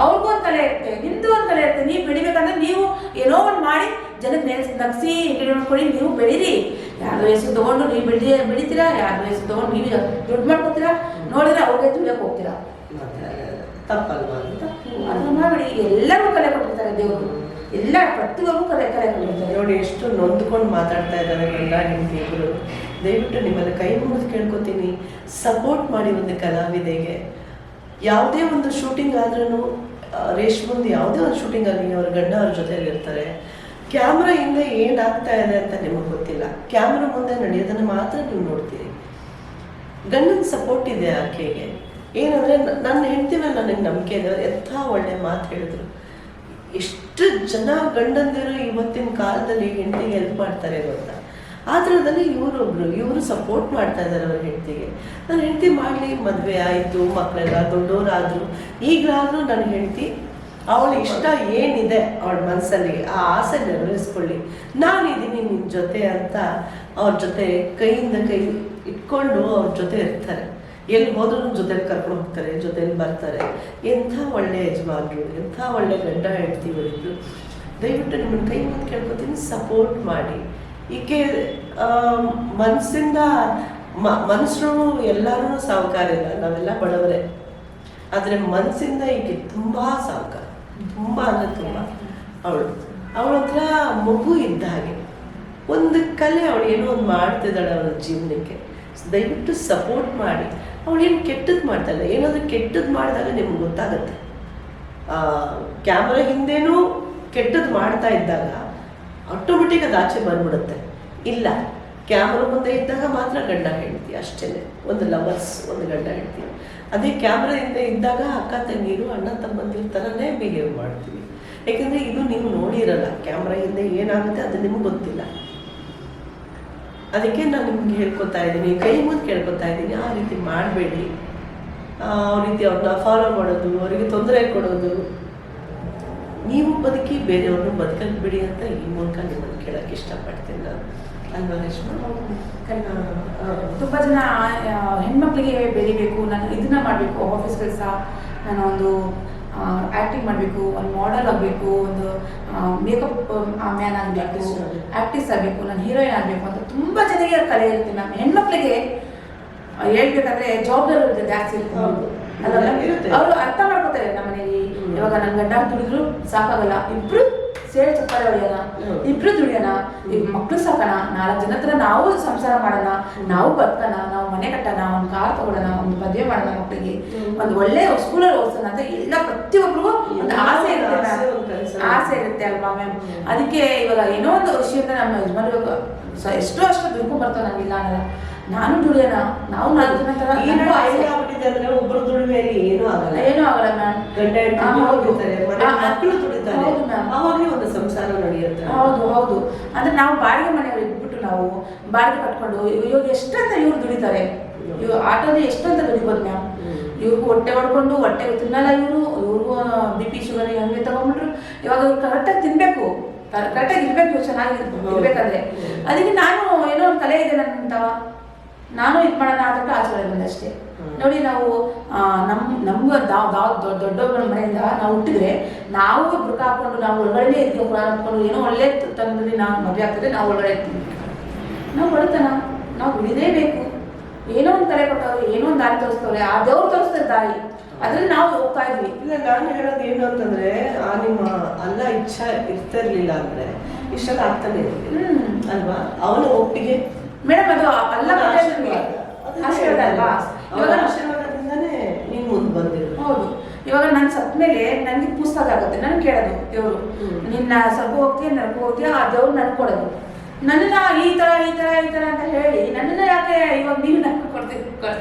ಅವ್ರಿಗೂ ಒಂದು ಕಲೆ ಇರುತ್ತೆ, ನಿಮ್ದು ಒಂದು ಕಲೆ ಇರುತ್ತೆ. ನೀವು ಬೆಳಿಬೇಕಂದ್ರೆ ನೀವು ಏನೋ ಒಂದು ಮಾಡಿ ಜನಕ್ಕೆ ನಗ್ಸಿ ಕೊಡಿ, ನೀವು ಬೆಳೀರಿ. ಯಾರ್ದೋ ಹೆಸರು ತಗೊಂಡು ನೀವು ಬೆಳಿತೀರಾ, ಯಾರ್ದೋ ಹೆಸರು ತಗೊಂಡು ನೀವು ದುಡ್ಡು ಮಾಡ್ಕೊತೀರಾ, ನೋಡಿದ್ರೆ ಅವ್ರಿಗೆ ತುಳಿಯಕ್ಕೆ ಹೋಗ್ತೀರಾ. ತಪ್ಪಲ್ವಾ? ಅದನ್ನ ಮಾಡಿ. ಎಲ್ಲರೂ ಕಲೆ ಕೊಟ್ಟಿರ್ತಾರೆ ದೇವರು, ಎಲ್ಲ ಪ್ರತಿಯೊಬ್ಬರು ಕಲೆ ಕೊಟ್ಟಿರ್ತಾರೆ. ನೋಡಿ ಎಷ್ಟು ನೊಂದ್ಕೊಂಡು ಮಾತಾಡ್ತಾ ಇದ್ದಾರೆ ಗಂಡ ಹೆಂಡತಿ ಇಬ್ಬರು. ದಯವಿಟ್ಟು ನಿಮ್ಮಲ್ಲಿ ಕೈ ಮುಗಿದು ಕೇಳ್ಕೊತೀನಿ, ಸಪೋರ್ಟ್ ಮಾಡಿ ಒಂದು ಕಲಾವಿದೆಗೆ. ಯಾವುದೇ ಒಂದು ಶೂಟಿಂಗ್ ಆದ್ರೂ ರೇಷ್ಮಂದು ಯಾವುದೇ ಒಂದು ಶೂಟಿಂಗ್ ಆಗಲಿ ಅವ್ರ ಗಂಡ ಅವ್ರ ಜೊತೆಲಿ ಇರ್ತಾರೆ. ಕ್ಯಾಮ್ರಾ ಹಿಂದೆ ಏನಾಗ್ತಾ ಇದೆ ಅಂತ ನಿಮಗೆ ಗೊತ್ತಿಲ್ಲ, ಕ್ಯಾಮ್ರಾ ಮುಂದೆ ನಡೆಯೋದನ್ನು ಮಾತ್ರ ನೀವು ನೋಡ್ತೀರಿ. ಗಂಡನ ಸಪೋರ್ಟ್ ಇದೆ ಆಕೆಗೆ. ಏನಂದರೆ ನನ್ನ ಹೆಂಡತಿ ಮೇಲೆ ನನಗೆ ನಂಬಿಕೆ ಇದೆ. ಅವ್ರು ಎಂಥ ಒಳ್ಳೆ ಮಾತು ಹೇಳಿದ್ರು. ಎಷ್ಟು ಜನ ಗಂಡಂದಿರು ಇವತ್ತಿನ ಕಾಲದಲ್ಲಿ ಹೆಂಡತಿಗೆ ಹೆಲ್ಪ್ ಮಾಡ್ತಾರೆ ಗೊತ್ತಾ. ಆ ಥರದಲ್ಲಿ ಇವರು ಸಪೋರ್ಟ್ ಮಾಡ್ತಾ ಇದ್ದಾರೆ ಅವ್ರ ಹೆಂಡತಿಗೆ. ನನ್ನ ಹೆಂಡತಿ ಮಾಡಲಿ, ಮದುವೆ ಆಯಿತು, ಮಕ್ಕಳೆಲ್ಲ ದೊಡ್ಡವರಾದರು, ಈಗಲಾದರೂ ನನ್ನ ಹೆಂಡತಿ ಅವಳ ಇಷ್ಟ ಏನಿದೆ ಅವಳ ಮನಸ್ಸಲ್ಲಿ ಆ ಆಸೆ ನೆರವೇರಿಸ್ಕೊಳ್ಳಿ, ನಾನಿದ್ದೀನಿ ನಿನ್ನ ಜೊತೆ ಅಂತ ಅವ್ರ ಜೊತೆ ಕೈಯಿಂದ ಕೈ ಇಟ್ಕೊಂಡು ಅವ್ರ ಜೊತೆ ಇರ್ತಾರೆ. ಎಲ್ಲಿ ಹೋದ್ರೂ ಜೊತೆಲಿ ಕರ್ಕೊಂಡು ಹೋಗ್ತಾರೆ, ಜೊತೆಲಿ ಬರ್ತಾರೆ. ಎಂಥ ಒಳ್ಳೆ ಯಜಮಾನರು, ಎಂಥ ಒಳ್ಳೆ ಗಂಡ ಹೆಂಡತಿ ಇವರಿದ್ರು. ದಯವಿಟ್ಟು ನಿಮ್ಮನ್ನು ಕೈ ಮುಗಿದು ಕೇಳ್ಕೊತೀನಿ, ಸಪೋರ್ಟ್ ಮಾಡಿ. ಈಕೆ ಮನಸ್ಸಿಂದ ಮನುಷ್ಯರು ಎಲ್ಲರೂ ಸಾಹುಕಾರ ಇಲ್ಲ, ನಾವೆಲ್ಲ ಬಡವರೇ. ಆದರೆ ಮನಸ್ಸಿಂದ ಈಕೆ ತುಂಬ ಸಾಹುಕಾರ, ತುಂಬ ಅಂದರೆ ತುಂಬ. ಅವಳ ಹತ್ರ ಮಗು ಇದ್ದ ಹಾಗೆ ಒಂದು ಕಲೆ, ಅವಳು ಏನೋ ಒಂದು ಮಾಡ್ತಿದ್ದಾಳೆ ಅವಳ ಜೀವನಕ್ಕೆ. ದಯವಿಟ್ಟು ಸಪೋರ್ಟ್ ಮಾಡಿ. ಅವಳೇನು ಕೆಟ್ಟದ್ದು ಮಾಡ್ತಾಯಿಲ್ಲ, ಏನಾದರೂ ಕೆಟ್ಟದ್ದು ಮಾಡಿದಾಗ ನಿಮ್ಗೆ ಗೊತ್ತಾಗುತ್ತೆ. ಕ್ಯಾಮ್ರಾ ಹಿಂದೇನೂ ಕೆಟ್ಟದ್ದು ಮಾಡ್ತಾ ಇದ್ದಾಗ ಆಟೋಮೆಟಿಕ್ ಅದು ಆಚೆ ಬಂದ್ಬಿಡುತ್ತೆ. ಇಲ್ಲ, ಕ್ಯಾಮ್ರಾ ಮುಂದೆ ಇದ್ದಾಗ ಮಾತ್ರ ಗಂಡ ಹೆಂಡ್ತಿ ಅಷ್ಟೇ, ಒಂದು ಲವರ್ಸ್, ಒಂದು ಗಂಡ ಹೆಂಡ್ತಿ. ಅದೇ ಕ್ಯಾಮ್ರಾ ಹಿಂದೆ ಇದ್ದಾಗ ಅಕ್ಕ ತಂಗಿರು, ಅಣ್ಣ ತಮ್ಮಂದಿರ ಥರನೇ ಬಿಹೇವ್ ಮಾಡ್ತೀವಿ. ಯಾಕೆಂದರೆ ಇದು ನೀವು ನೋಡಿರಲ್ಲ, ಕ್ಯಾಮ್ರಾ ಹಿಂದೆ ಏನಾಗುತ್ತೆ ಅದು ನಿಮ್ಗೆ ಗೊತ್ತಿಲ್ಲ. ಅದಕ್ಕೆ ನಾನು ನಿಮ್ಗೆ ಹೇಳ್ಕೊತಾ ಇದ್ದೀನಿ, ಕೈ ಮುಂದೆ ಕೇಳ್ಕೊತಾ ಇದ್ದೀನಿ, ಆ ರೀತಿ ಮಾಡಬೇಡಿ. ಆ ರೀತಿ ಅವ್ರನ್ನ ಫಾಲೋ ಮಾಡೋದು, ಅವರಿಗೆ ತೊಂದರೆ ಕೊಡೋದು, ನೀವು ಬದುಕಿ ಬೇರೆಯವ್ರನ್ನ ಬದುಕಕ್ಕೆ ಬಿಡಿ ಅಂತ ಈ ಮೂಲಕ ನಿಮ್ಮನ್ನು ಕೇಳೋಕ್ಕೆ ಇಷ್ಟಪಡ್ತೀನಿ ನಾನು. ಅಲ್ವಾ ರೇಷ್ಮಾ? ತುಂಬ ಜನ ಹೆಣ್ಮಕ್ಳಿಗೆ ಬೆಳಿಬೇಕು, ನಾನು ಇದನ್ನ ಮಾಡಬೇಕು, ಆಫೀಸ್ ಕೆಲಸ, ನಾನು ಒಂದು ಆ್ಯಕ್ಟಿಂಗ್ ಮಾಡಬೇಕು, ಒಂದು ಮಾಡೆಲ್ ಆಗಬೇಕು, ಒಂದು ಮೇಕಪ್ ಮ್ಯಾನ್ ಆಗಬೇಕು, ಆ್ಯಕ್ಟಿಸ್ ಆಗಬೇಕು, ನಾನು ಹೀರೋಯಿನ್ ಆಗಬೇಕು ಅಂತ ತುಂಬ ಜನರಿಗೆ ಕಲೆ ಇರುತ್ತೆ. ನಾನು ಹೆಣ್ಮಕ್ಳಿಗೆ ಹೇಳ್ಬೇಕಂದ್ರೆ ಜವಾಬ್ದಾರಿ ಜಾಸ್ತಿ ಇರುತ್ತೆ. ಅವರು ಅರ್ಥ ಮಾಡ್ಕೋತಾರೆ. ನಮ್ಮ ಮನೇಲಿ ಇವಾಗ ನನ್ನ ಗಂಡ ದುಡಿದ್ರು ಸಾಕಾಗಲ್ಲ, ಇಬ್ರು ಸೇರಿ ಚಪ್ಪಾಳೆ ಹೊಡೆಯೋಣ, ಇಬ್ರು ದುಡಿಯೋಣ, ಈಗ ಮಕ್ಳು ಸಾಕೋಣ, 4 ಜನ ಹತ್ರ ನಾವು ಸಂಸಾರ ಮಾಡೋಣ, ನಾವು ಬದುಕೋಣ, ನಾವು ಮನೆ ಕಟ್ಟೋಣ, ಒಂದು ಕಾರ್ ತಗೊಳ್ಳೋಣ, ಒಂದು ಮದುವೆ ಮಾಡೋಣ, ಮಕ್ಕಳಿಗೆ ಒಂದು ಒಳ್ಳೆ ಸ್ಕೂಲಲ್ಲಿ ಓದಿಸೋಣ ಅಂತ ಎಲ್ಲ ಪ್ರತಿಯೊಬ್ಬರಿಗೂ ಒಂದು ಆಸೆ ಇರುತ್ತೆ, ಆಸೆ ಇರುತ್ತೆ ಅಲ್ವಾ ಮ್ಯಾಮ್. ಅದಕ್ಕೆ ಇವಾಗ ಏನೋ ಒಂದು ವಿಷಯದಿಂದ ನಮ್ಮ ಯಜಮಾನ್ರು ಎಷ್ಟೋ ಅಷ್ಟು ದುಡ್ಕೊಂಡು ಬರ್ತಾವೆ, ನಮಗಿಲ್ಲ ಅನ್ನಲ್ಲ. ನಾನು ದುಡಿಯೋಣ, ನಾವು 4 ಜನ ತರ ಏನಾಗ್ಬಿಟ್ಟಿದೆ ಅಂದ್ರೆ ಒಬ್ಬರು ದುಡಿಮೆಯಲ್ಲಿ ಏನೂ ಆಗಲ್ಲ, ಏನೂ ಆಗಲ್ಲ ಮ್ಯಾಮ್. ಗಂಡ ದುಡಿತಾರೆ, ಮಕ್ಕಳು ದುಡಿತಾರೆ, ಅವಾಗಲೇ ಒಂದು ಸಂಸಾರ ನಡೆಯುತ್ತೆ. ಹೌದು ಹೌದು. ಅಂದ್ರೆ ನಾವು ಬಾಡಿಗೆ ಮನೆಯವ್ರು ಇಟ್ಬಿಟ್ಟು ನಾವು ಬಾಡಿಗೆ ಕಟ್ಕೊಂಡು ಇವಾಗ ಎಷ್ಟಂತ ಇವ್ರು ದುಡಿತಾರೆ, ಇವ್ರು ಆಟೋದಲ್ಲಿ ಎಷ್ಟಂತ ದುಡಿಬೋದು ಮ್ಯಾಮ್. ಇವ್ರಿಗೂ ಹೊಟ್ಟೆ ಹೊಡ್ಕೊಂಡು ಹೊಟ್ಟೆ ತಿನ್ನಲ್ಲ, ಇವ್ರಿಗೂ BP ಶುಗರ್ ಹಂಗೆ ತಗೊಂಡ್ಬಿಟ್ರು. ಇವಾಗ ಇವ್ರು ಕರೆಕ್ಟಾಗಿ ತಿನ್ಬೇಕು, ಕರೆಕ್ಟಾಗಿ ಇರ್ಬೇಕು, ಚೆನ್ನಾಗಿ ಇರ್ಬೇಕಂದ್ರೆ. ಅದಕ್ಕೆ ನಾನು ಏನೋ ಒಂದು ಕಲೆ ಇದೆ ನನ್ನಂತ, ನಾನು ಇದು ಮಾಡೋಣ ಅಂತ ಆಚರಣೆ ಬಂದಷ್ಟೇ. ನೋಡಿ, ನಾವು ನಮ್ಗೆ ದೊಡ್ಡೊಬ್ಬರ ಮನೆಯಿಂದ ನಾವು ಹುಟ್ಟಿದ್ರೆ ನಾವು ಬುರ್ಕ ಹಾಕೊಂಡು ನಾವು ಒಳಗಡೆ ಇರ್ತೀವಿ, ಕುರಾನ್ ಹಾಕೊಂಡು ಏನೋ ಒಳ್ಳೆ ತಂದಲ್ಲಿ ನಾವು ಮದುವೆ ಆಗ್ತದೆ, ನಾವು ಒಳಗಡೆ ಇರ್ತೀವಿ. ನಾವು ಬಡತನ, ನಾವು ದುಡಿಲೇಬೇಕು. ಏನೋ ಒಂದು ಕಲೆ ಕೊಟ್ಟವ್ರು, ಏನೋ ಒಂದು ದಾರಿ ತೋರಿಸ್ತವ್ರೆ, ಆ ದೇವ್ರು ತೋರಿಸ್ತಾರೆ ದಾರಿ, ಅದ್ರಲ್ಲಿ ನಾವು ಹೋಗ್ತಾ ಇದ್ವಿ. ಇಲ್ಲ, ನಾನು ಹೇಳೋದು ಏನು ಅಂತಂದ್ರೆ, ನಿಮ್ಮ ಅಲ್ಲ ಇಚ್ಛಾ ಇರ್ತಿರ್ಲಿಲ್ಲ ಅಂದ್ರೆ ಇಷ್ಟೆಲ್ಲ ಆಗ್ತಾನೆ ಇರ್ಲಿಲ್ಲ ಅಲ್ವಾ. ಅವನ ಒಪ್ಪಿಗೆ ಮೇಡಮ್, ಅದು ಅಲ್ಲ ಆಶೀರ್ವಾದ ಅಲ್ವಾ. ಇವಾಗ ಆಶೀರ್ವಾದದಿಂದಾನೇ ನೀನು ಮುಂದೆ ಬಂದಿರೋದು. ಹೌದು. ಇವಾಗ ನಾನು ಸತ್ತ ಮೇಲೆ ನನಗೆ ಪುಸ್ತಕ ಆಗುತ್ತೆ, ನನ್ಗೆ ಕೇಳೋದು ದೇವರು, ನಿನ್ನ ಸ್ವಲ್ಪ ಹೋಗ್ತೀಯ ನನ್ಗೆ ಹೋಗ್ತೀಯ, ಆ ದೇವ್ರು ನನ್ಗೆ ಕೊಡೋದು. ನನ್ನನ್ನ ಈ ತರ ಅಂತ ಹೇಳಿ ನನ್ನನ್ನ ಯಾಕೆ ಇವಾಗ ನೀವು ನನ್ಗೆ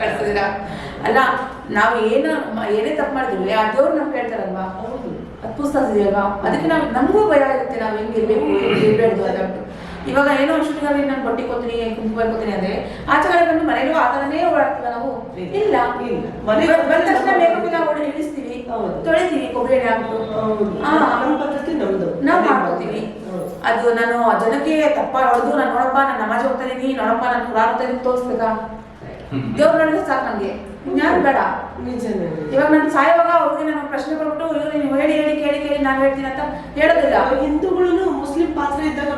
ಕಳ್ಸಿದ್ದೀರಾ? ಅಲ್ಲ, ನಾವು ಏನೇ ತಪ್ಪು ಮಾಡಿದ್ವಿ ಆ ದೇವ್ರು ನಮ್ಗೆ ಕೇಳ್ತಾರಲ್ವಾ. ಹೌದು, ಅದು ಪುಸ್ತಕ ಇದೆಯಲ್ವಾ, ಅದಕ್ಕೆ ನಮಗೂ ಭಯ ಇರುತ್ತೆ, ನಾವು ಹೆಂಗಿರ್ಬೇಕು ಇರಬೇಡ್ದು ಅಂತ. ಇವಾಗ ಏನೋ ಶೂಟಿಂಗಲ್ಲಿ ನಾನು ಬಟ್ಟೆ ಕೊಡ್ತೀನಿ, ಕುಂಕುಮ ಕೊಡ್ತೀನಿ ಅಂದ್ರೆ ಆಚೆಗಡೆ ಬಂದು ಮನೆಯಲ್ಲೂ ಆ ಥರನೇ ಓಡಾಡ್ತೀವ ನಾವು. ಇಲ್ಲ, ಬಂದ ತಕ್ಷಣ ಮೇಕಪ್ ನಾವು ಇಳಿಸ್ತೀವಿ, ತೊಳಿತೀವಿ, ಕೊಬ್ಬರಿ ಎಣ್ಣೆ ಹಾಕ್ಬಿಟ್ಟು ನಾವು ಮಾಡ್ಕೊತೀವಿ. ಅದು ನಾನು ಜನಕ್ಕೆ ತಪ್ಪ ಹೊಡೆದು ನಾನು ನೋಡಪ್ಪ ನಾನು ನಮಾಜ್ ಹೋಗ್ತಾ ಇದೀನಿ, ನೋಡಪ್ಪ ನಾನು ಕುರಾನ್ ಹೋಗ್ತಾ ಇದೀನಿ ತೋರಿಸ್ಬೇಕಾ? ದೇವ್ರು ನೋಡಿದ್ರೆ ಸಾಕು ನನಗೆ, ಇನ್ಯಾರು ಬೇಡ. ಇವಾಗ ನಾನು ಸಾಯುವಾಗ ಅವ್ರಿಗೆ ನಾನು ಪ್ರಶ್ನೆ ಕೊಟ್ಬಿಟ್ಟು ಇವ್ರು ನೀವು ಹೇಳಿ ಕೇಳಿ ನಾನು ಹೇಳ್ತೀನಿ ಅಂತ ಹೇಳೋದಿಲ್ಲ. ಹಿಂದೂಗಳು ಮುಸ್ಲಿಂ ಪಾತ್ರ ಇದ್ದಾಗ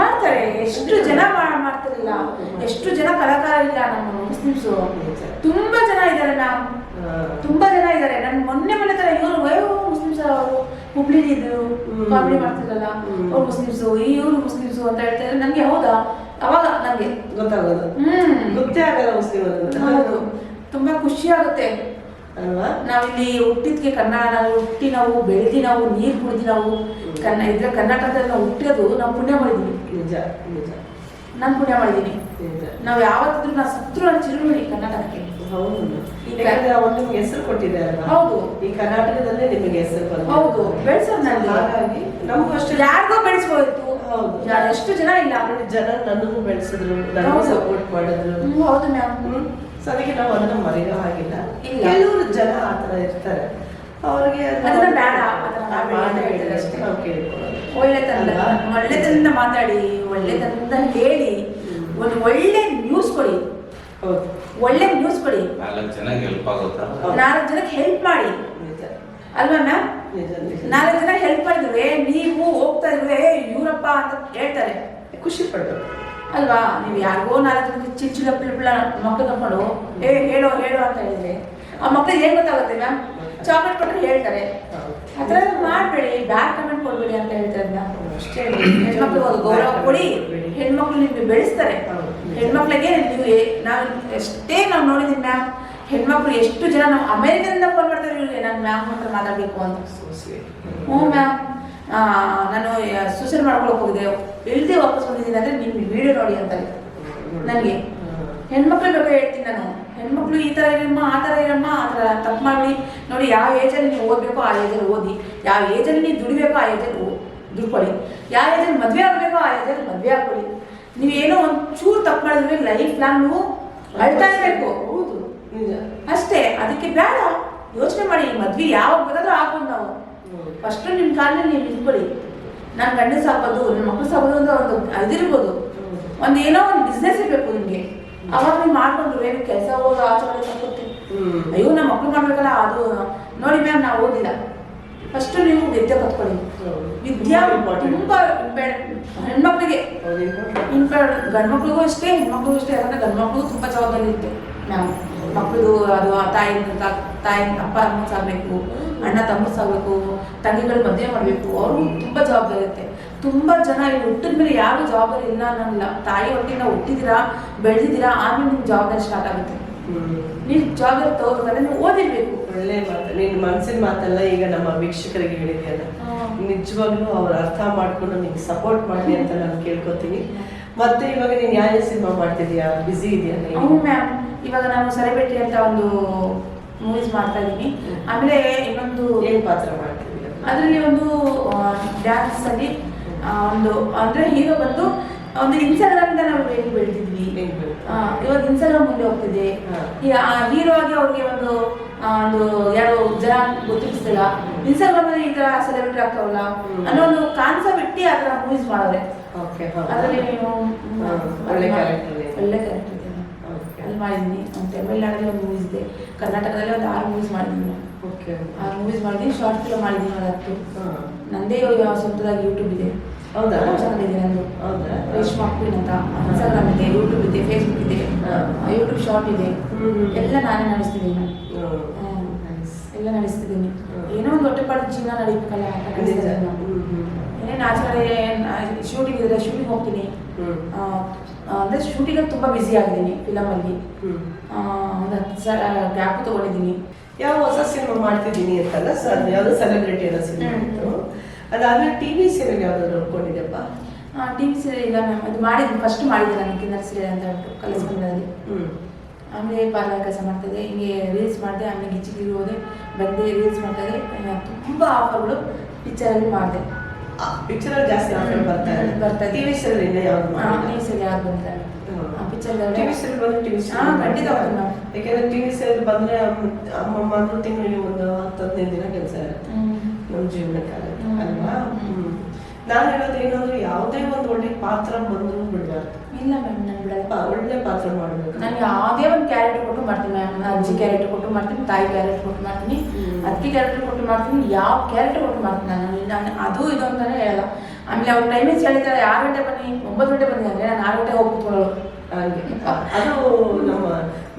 ಮಾಡ್ತಾರೆ. ಎಷ್ಟು ಜನ ಮಾಡ್ತಿರಲಿಲ್ಲ, ಎಷ್ಟು ಜನ ಕಲಾಕಾರ ಇಲ್ಲ ನಮ್ಮ ಮುಸ್ಲಿಮ್ಸು, ತುಂಬಾ ಜನ ಇದ್ದಾರೆ ಮ್ಯಾಮ್, ತುಂಬಾ ಜನ ಇದ್ದಾರೆ. ನನ್ ಮೊನ್ನೆ ತರ ಇವರು ಮುಸ್ಲಿಮ್ಸ್, ಅವರು ಹುಬ್ಳಿ ಇದ್ರು ಕಾಮಿಡಿ ಮಾಡ್ತಿದ್ರಲ್ಲ, ಅವ್ರು ಮುಸ್ಲಿಮ್ಸು, ಇವರು ಮುಸ್ಲಿಮ್ಸು ಅಂತ ಹೇಳ್ತಾರೆ. ನನ್ಗೆ ಹೌದಾ ಅವಾಗ ನಂಗೆ ಗೊತ್ತಾಗೋದು, ಗೊತ್ತೇ ಆಗಲ್ಲ ಮುಸ್ಲಿಂ. ಹೌದು, ತುಂಬಾ ಖುಷಿ ಆಗುತ್ತೆ. ಅಲ್ವಾ? ನಾವಿಲ್ಲಿ ಹುಟ್ಟಿದ್ಕೆ ಕನ್ನಡ, ನಾವು ಹುಟ್ಟಿ ನಾವು ಬೆಳೆದಿ ನಾವು ನೀರು ಕುಡಿದು ನಾವು ಕರ್ನಾಟಕದಲ್ಲಿ ನಾವು ಹುಟ್ಟಿರೋದು ನಾವು ಪುಣ್ಯ ಮಾಡಿದೀವಿ. ನಿಜ ನಿಜ, ನಾನು ಪುಣ್ಯ ಮಾಡಿದೀನಿ. ನಿಜ. ನಾವು ಯಾವತ್ತಿದ್ರು ನಾವು ಸತ್ರು ನಾನು ಚಿರುಮಣಿ ಕರ್ನಾಟಕಕ್ಕೆ. ಹೌದು, ಯಾಕಂದ್ರೆ ಅವ್ರು ನಿಮ್ಗೆ ಹೆಸರು ಕೊಟ್ಟಿದ್ದಾರೆ. ಹೌದು, ಈ ಕರ್ನಾಟಕದಲ್ಲೇ ನಿಮಗೆ ಹೆಸರು ಬಂದಿದೆ. ಹೌದು, ಬೆಳೆಸೋದು ನಾನು. ಹಾಗಾಗಿ ನಮಗೂ ಅಷ್ಟೇ, ಯಾರಿಗೋ ಬೆಳೆಸ್ಬೋದಿತ್ತು. ಹೌದು, ಎಷ್ಟು ಜನ ಇಲ್ಲ, ಜನ ನನ್ನನ್ನು ಬೆಳೆಸಿದ್ರು, ನನಗೂ ಸಪೋರ್ಟ್ ಮಾಡಿದ್ರು. ಹೌದು ಮ್ಯಾಮ್. ಸೊ ಅದಕ್ಕೆ ನಾವು ಅದನ್ನ ಮರೆಯೋ ಹಾಗಿಲ್ಲ. ಇಲ್ಲ. ಕೆಲವರು ಜನ ಆತರ ಇರ್ತಾರೆ, ಅವ್ರಿಗೆ ಅದನ್ನ ಬೇಡ, ಅದನ್ನ ಬೇಡ ಅಷ್ಟೇ. ನಾವು ಕೇಳ್ಕೊಳ್ಳೋದು. ಒಳ್ಳೆತನದಿಂದ ಮಾತಾಡಿ, ಒಳ್ಳೆತನದಿಂದ ಹೇಳಿ, ಒಂದು ಒಳ್ಳೆ ನ್ಯೂಸ್ ಕೊಡಿ. ಹೌದು, ಒಳ್ಳೆ ನ್ಯೂಸ್ ಕೊಡಿ. 4 ಜನಕ್ಕೆ ಹೆಲ್ಪ್ ಆಗುತ್ತಾ? 4 ಜನಕ್ಕೆ ಹೆಲ್ಪ್ ಮಾಡಿ, ನಿಜ ಅಲ್ವಾ ಮ್ಯಾಮ್? ನಿಜ ನಿಜ. 4 ಜನ ಹೆಲ್ಪ್ ಮಾಡಿದ್ರೆ ನೀವು ಹೋಗ್ತಾ ಇದ್ರೆ ಇವರಪ್ಪ ಅಂತ ಹೇಳ್ತಾರೆ, ಖುಷಿ ಪಡ್ಬೇಕು ಅಲ್ವಾ? ನೀವು ಯಾರಿಗೋ 4 ಜನಕ್ಕೆ ಚಿಲ್ಲ ಪಿಳ್ಳ ಮಕ್ಕಳು ಕರ್ಕೊಂಡು ಹೇಳೋ ಅಂತ ಹೇಳಿದ್ರೆ ಆ ಮಕ್ಳಿಗೆ ಏನ್ ಗೊತ್ತಾಗುತ್ತೆ ಮ್ಯಾಮ್? ಚಾಕ್ಲೇಟ್ ಕೊಟ್ಟರೆ ಹೇಳ್ತಾರೆ. ಆ ಥರ ಮಾಡಬೇಡಿ, ಬ್ಯಾಡ್ ಕಮೆಂಟ್ ಕೊಡ್ಬೇಡಿ ಅಂತ ಹೇಳ್ತಾರೆ ಮ್ಯಾಮ್. ಅಷ್ಟೇ. ಹೆಣ್ಮಕ್ಳು ಗೌರವ ಕೊಡಿ, ಹೆಣ್ಮಕ್ಳು ನಿಮ್ಗೆ ಬೆಳೆಸ್ತಾರೆ. ಹೆಣ್ಮಕ್ಳಿಗೆ ನೀವು ನಾವು ಎಷ್ಟೇ ನಾವು ನೋಡಿದೀವಿ ಮ್ಯಾಮ್, ಹೆಣ್ಮಕ್ಳು ಎಷ್ಟು ಜನ ನಾವು ಅಮೆರಿಕದಿಂದ ಫೋನ್ ಮಾಡ್ತಾರೆ ಇವ್ರಿಗೆ, ನಾನು ಮ್ಯಾಮ್ ಹತ್ರ ಮಾತಾಡಬೇಕು ಅಂತ. ಹ್ಞೂ ಮ್ಯಾಮ್, ನಾನು ಸೂಸೈಡ್ ಮಾಡ್ಕೊಳಕ್ ಹೋಗಿದೆ, ಇಳ್ದೇ ವಾಪಸ್ ಬಂದಿದ್ದೀನಿ ಅಂದರೆ ನಿಮ್ಮ ವಿಡಿಯೋ ನೋಡಿ ಅಂತಾರೆ ನನಗೆ. ಹೆಣ್ಮಕ್ಳು ಬಗ್ಗೆ ಹೇಳ್ತೀನಿ ನಾನು, ಹೆಣ್ಮಕ್ಳು ಈ ಥರ ಇರಮ್ಮ, ಆ ಥರ ಇರಮ್ಮ, ಆ ಥರ ತಪ್ಪು ಮಾಡಿ ನೋಡಿ. ಯಾವ ಏಜಲ್ಲಿ ನೀವು ಓದಬೇಕೋ ಆ ಏಜಲ್ಲಿ ಓದಿ, ಯಾವ ಏಜಲ್ಲಿ ನೀವು ದುಡಿಬೇಕೋ ಆ ಏಜಲ್ಲಿ ದುಡ್ಕೊಳ್ಳಿ, ಯಾವ ಏಜಲ್ಲಿ ಮದುವೆ ಆಗಬೇಕೋ ಆ ಏಜಲ್ಲಿ ಮದುವೆ ಆಗ್ಕೊಳ್ಳಿ. ನೀವೇನೋ ಒಂದು ಚೂರು ತಪ್ಪು ಮಾಡಿದ್ರೆ ಲೈಫ್ ಲಾಂಗ್ ನೀವು ಅಳ್ತಾ ಇರಬೇಕು. ಹೌದು, ನಿಜ ಅಷ್ಟೇ. ಅದಕ್ಕೆ ಬೇಡ, ಯೋಚನೆ ಮಾಡಿ, ಮದ್ವೆ ಯಾವಾಗ ಬೇಕಾದ್ರೂ ಆಗ್ಬೋದು. ನಾವು ಫಸ್ಟ್ ನಿಮ್ಮ ಕಾಲದಲ್ಲಿ ನೀವು ನಿಂತ್ಕೊಳ್ಳಿ. ನಾನು ಗಂಡಸ ಆಗ್ಬೋದು, ನನ್ನ ಮಕ್ಕಳು ಸಾಗ್ಬೋದು ಅಂತ ಒಂದು ಇದಿರ್ಬೋದು, ಒಂದು ಏನೋ ಒಂದು ಬಿಸ್ನೆಸ್ ಇರಬೇಕು ನಿಮಗೆ. ಅವಾಗ ನೀವು ಮಾಡ್ಕೊಂಡು ಏನು ಕೆಲಸ ಹೋಗಿ ಆಚರಣೆ ತಗೊಳ್ತೀನಿ, ಅಯ್ಯೋ ನಮ್ಮ ಮಕ್ಕಳು ಮಾಡ್ಬೇಕಲ್ಲ ಅದು ನೋಡಿ ಮ್ಯಾಮ್. ನಾವು ಓದಿಲ್ಲ, ಫಸ್ಟ್ ನೀವು ವಿದ್ಯೆ ಕತ್ಕೊಳ್ಳಿ. ವಿದ್ಯಾ ತುಂಬಾ ಹೆಣ್ಮಕ್ಳಿಗೆ, ಗಂಡ್ಮಕ್ಳಿಗೂ ಅಷ್ಟೇ ಹೆಣ್ಮಕ್ಳಿಗೂ ಅಷ್ಟೇ. ಯಾಕಂದ್ರೆ ಗಂಡ್ಮಕ್ಳಿಗೂ ತುಂಬಾ ಜವಾಬ್ದಾರಿ ಇರುತ್ತೆ ಮ್ಯಾಮ್. ಮಕ್ಕಳು ಅದು ತಾಯಿ ಅಪ್ಪ ಅಮ್ಮ ಸಾಗಬೇಕು, ಅಣ್ಣ ತಮ್ಮ ಸಾಗಬೇಕು, ತಂಗಿಗಳು ಮದುವೆ ಮಾಡಬೇಕು, ಅವ್ರಿಗೂ ತುಂಬಾ ಜವಾಬ್ದಾರಿ ಇರುತ್ತೆ. ತುಂಬಾ ಜನ ಇಲ್ಲಿ ಹುಟ್ಟಿದ ಮೇಲೆ ಯಾರು ಜವಾಬ್ದಾರಿ ಇಲ್ಲ ಅನ್ನೋಲ್ಲ. ತಾಯಿ ಹೊಟ್ಟಿಂದ ಹುಟ್ಟಿದ್ದೀರಾ, ಬೆಳೆದಿದ್ದೀರಾ, ಆಮೇಲೆ ನಿಮ್ಗೆ ಜವಾಬ್ದಾರಿ ಸ್ಟಾರ್ಟ್ ಆಗುತ್ತೆ. ನೀವು ಜವಾಬ್ದಾರಿ ತಗೋಬೇಕಾದ್ರೆ ನೀವು ಓದಿರ್ಬೇಕು. ಒಳ್ಳೆ ಮಾತು, ನಿನ್ನ ಮನಸ್ಸಿನ ಮಾತೆಲ್ಲ ಈಗ ನಮ್ಮ ವೀಕ್ಷಕರಿಗೆ ಹೇಳಿದೆಯಲ್ಲ, ನಿಜವಾಗ್ಲೂ ಅವ್ರು ಅರ್ಥ ಮಾಡ್ಕೊಂಡು ನಿಮ್ಗೆ ಸಪೋರ್ಟ್ ಮಾಡಲಿ ಅಂತ ನಾನು ಕೇಳ್ಕೊತೀನಿ. ಮತ್ತೆ ಇವಾಗ ನೀನು ಯಾವ ಸಿನಿಮಾ ಮಾಡ್ತಿದ್ಯಾ, ಬ್ಯುಸಿ ಇದೆಯಾ? ಹ್ಞೂ ಮ್ಯಾಮ್, ಇವಾಗ ನಾನು ಸೆಲೆಬ್ರಿಟಿ ಅಂತ ಒಂದು ಮೂವೀಸ್ ಮಾಡ್ತಾ ಇದ್ದೀನಿ. ಆಮೇಲೆ ಇನ್ನೊಂದು ಏನು ಪಾತ್ರ ಮಾಡ್ತಿದ್ಯಾ? ಅದರಲ್ಲಿ ಒಂದು ಡ್ಯಾನ್ಸ್ ಅಲ್ಲಿ ಒಂದು ಅಂದ್ರೆ ಹೀರೋ ಬಂದು ಒಂದು ಇನ್ಸ್ಟಾಗ್ರಾಮಿಂದ ನಾವು ಬೆಳೆದಿದ್ವಿ. ಇವಾಗ ಇನ್ಸ್ಟಾಗ್ರಾಮ್ ಮುಂದೆ ಹೋಗ್ತಿದೆ. ಈಗ ಹೀರೋ ಆಗಿ ಅವ್ರಿಗೆ ಒಂದು ಯಾರು ಜನ ಗೊತ್ತಿರ್ತಿಲ್ಲ, ಇನ್ಸ್ಟಾಗ್ರಾಮ್ ಅಲ್ಲಿ ಈ ತರ ಸೆಲೆಬ್ರಿಟಿ ಆಗ್ತಾವಲ್ಲ ಅನ್ನೋ ಒಂದು ಕಾನ್ಸೆಪ್ಟ್ ಇಟ್ಟು ಆ ಥರ ಮೂವೀಸ್ ಮಾಡಿದ್ರೆ ಅದರಲ್ಲಿ ನೀವು ಒಳ್ಳೆ ಕ್ಯಾರೆಕ್ಟರ್ ಅಲ್ಲಿ ಮಾಡಿದ್ದೀನಿ. ತಮಿಳ್ನಾಡಲ್ಲಿ ಒಂದು ಮೂವೀಸ್ ಇದೆ, ಕರ್ನಾಟಕದಲ್ಲಿ ಒಂದು 6 ಮೂವೀಸ್ ಮಾಡಿದ್ದೀನಿ. 6 ಮೂವೀಸ್ ಮಾಡಿದ್ದೀನಿ, ಶಾರ್ಟ್ ಫಿಲ್ಮ್ ಮಾಡಿದ್ದೀನಿ. ಅದಕ್ಕೆ ನಂದೇ ಸ್ವಂತದಾಗಿ ಯೂಟ್ಯೂಬ್ ಇದೆ. ಹೌದಾ? ಚೆನ್ನಾಗಿದೆ ನಂದು. ಹೌದಾ? ರೇಷ್ಮಾ ಕ್ವೀನ್ ಅಂತ ಇನ್ಸ್ಟಾಗ್ರಾಮ್ ಇದೆ, ಯೂಟ್ಯೂಬ್ ಇದೆ, ಫೇಸ್ಬುಕ್ ಇದೆ, ಯೂಟ್ಯೂಬ್ ಶಾರ್ಟ್ ಇದೆ. ಎಲ್ಲ ನಾನೇ ನಡೆಸ್ತಿದ್ದೀನಿ. ಎಲ್ಲ ನಡೆಸ್ತಿದ್ದೀನಿ. ಏನೋ ಒಂದು ಹೊಟ್ಟೆಪಾಡು ಜೀವನ ನಡೀಬೇಕಲ್ಲ ಅಂತ ನಡೆಸ್ತಿದ್ದೀನಿ ನಾನು. ಏನೇನು ಆಚರಣೆ ಶೂಟಿಂಗ್ ಇದ್ರೆ ಶೂಟಿಂಗ್ ಹೋಗ್ತೀನಿ. ಅಂದರೆ ಶೂಟಿಂಗಲ್ಲಿ ತುಂಬ ಬ್ಯುಸಿ ಆಗಿದ್ದೀನಿ. ಫಿಲಮಲ್ಲಿ ಒಂದು 10 ಗ್ಯಾಪ್ ತೊಗೊಂಡಿದ್ದೀನಿ. ಯಾವ ಹೊಸ ಸಿನಿಮಾ ಮಾಡ್ತಿದ್ದೀನಿ ಅಂತಲ್ಲ ಸರ್, ಯಾವುದು ಸೆಲೆಬ್ರಿಟಿ ಅನ್ನೋ ಸಿನಿಮಾ ಇತ್ತು. ಅದಾದ್ಮೇಲೆ ಟಿವಿ ಸೀರಿಯಲ್ ಯಾವ್ದಾದ್ರು ನೋಡ್ಕೊಂಡಿದ್ದೆಪ್ಪ? ಟಿವಿ ಸೀರಿಯಲ್ ಇಲ್ಲ ಮ್ಯಾಮ್, ಅದು ಮಾಡಿದ್ದು ಫಸ್ಟ್ ಮಾಡಿದ್ದೆ ನಾನು, ಕಿನ್ನರ್ ಸೀರಿಯಲ್ ಅಂತ ಹೇಳ್ಬಿಟ್ಟು ಕಲಿಸ್ಕೊಂಡಲ್ಲಿ. ಆಮೇಲೆ ಪಾರ್ಲರ್ ಕೆಲಸ ಮಾಡ್ತಿದ್ದೆ, ಹಿಂಗೆ ರೀಲ್ಸ್ ಮಾಡಿದೆ. ಆಮೇಲೆ ಗಿಚ್ಚಿಗಿರಿ ಹೋದೆ, ಬಂದೆ, ರೀಲ್ಸ್ ಮಾಡ್ತಾಯಿದ್ದೆ. ತುಂಬ ಆಫರ್ಗಳು ಪಿಕ್ಚರಲ್ಲಿ ಮಾಡಿದೆ. ಪಿಕ್ಚರಲ್ಲಿ ಜಾಸ್ತಿ ಆಫರ್ ಬರ್ತಾ ಟಿವಿ ಸೀರಿಯಲ್ ಇಂದ ಯಾವ್ದು ಟಿವಿ ಸೀರಿಯಲ್ ಯಾವ್ದು ಬಂದಿದ್ದಾರೆ ಪಿಕ್ಚರ್ ಟಿವಿ ಸೀರಿಯಲ್ ಬಂದ್ರೆ ಟಿವಿ ಸೀರಿಯಲ್ ಖಂಡಿತ ಹೋಗ್ತೀನಿ ಮ್ಯಾಮ್. ಯಾಕೆಂದ್ರೆ ಟಿವಿ ಸೀರಿಯಲ್ ಬಂದ್ರೆ ಅಮ್ಮಮ್ಮ ಅಂದ್ರೂ ತಿಂಗಳಿಗೆ ಒಂದು 10-15 ದಿನ ಕೆಲಸ ಇರುತ್ತೆ ನಮ್ಮ ಜೀವನಕ್ಕೆ ಅಲ್ವಾ. ನಾನು ಹೇಳೋದು ಏನಂದ್ರೆ ಯಾವುದೇ ಒಂದು ಒಳ್ಳೆ ಪಾತ್ರ ಬಂದ್ರು ಬಿಡಬಾರ್ದು. ಇಲ್ಲ ಮ್ಯಾಮ್, ನಾನು ಬಿಡಲ್ಲ. ಒಳ್ಳೆ ಪಾತ್ರ ಮಾಡಬೇಕು. ನಾನು ಯಾವುದೇ ಒಂದು ಕ್ಯಾರೆಕ್ಟರ್ ಕೊಟ್ಟು ಮಾಡ್ತೀನಿ ಮ್ಯಾಮ್. ನಾನು ಅಜ್ಜಿ ಕ್ಯಾರೆಕ್ಟರ್ ಕೊಟ್ಟು ಮಾಡ್ತೀನಿ, ತಾಯಿ ಕ್ಯಾರೆಕ್ಟರ್ ಕೊಟ್ಟು ಮಾಡ್ತೀನಿ, ಅಕ್ಕಿ ಕ್ಯಾರೆಕ್ಟರ್ ಕೊಟ್ಟು ಮಾಡ್ತೀನಿ, ಯಾವ ಕ್ಯಾರೆಕ್ಟರ್ ಕೊಟ್ಟು ಮಾಡ್ತೀನಿ ನಾನು ಅದು ಇದು ಅಂತಾನೆ ಹೇಳಲ್ಲ. ಆಮೇಲೆ ಅವ್ರ ಟೈಮಿಂಗ್ಸ್ ಹೇಳಿದ್ದಾರೆ, 6 ಗಂಟೆ ಬನ್ನಿ, 9 ಗಂಟೆ ಬನ್ನಿ ಅಂದರೆ ನಾನು 6 ಗಂಟೆ ಹೋಗಿ ಕೂತ್ಕೊಳ್ಳೋದು. ಹಾಗೆ ಅದು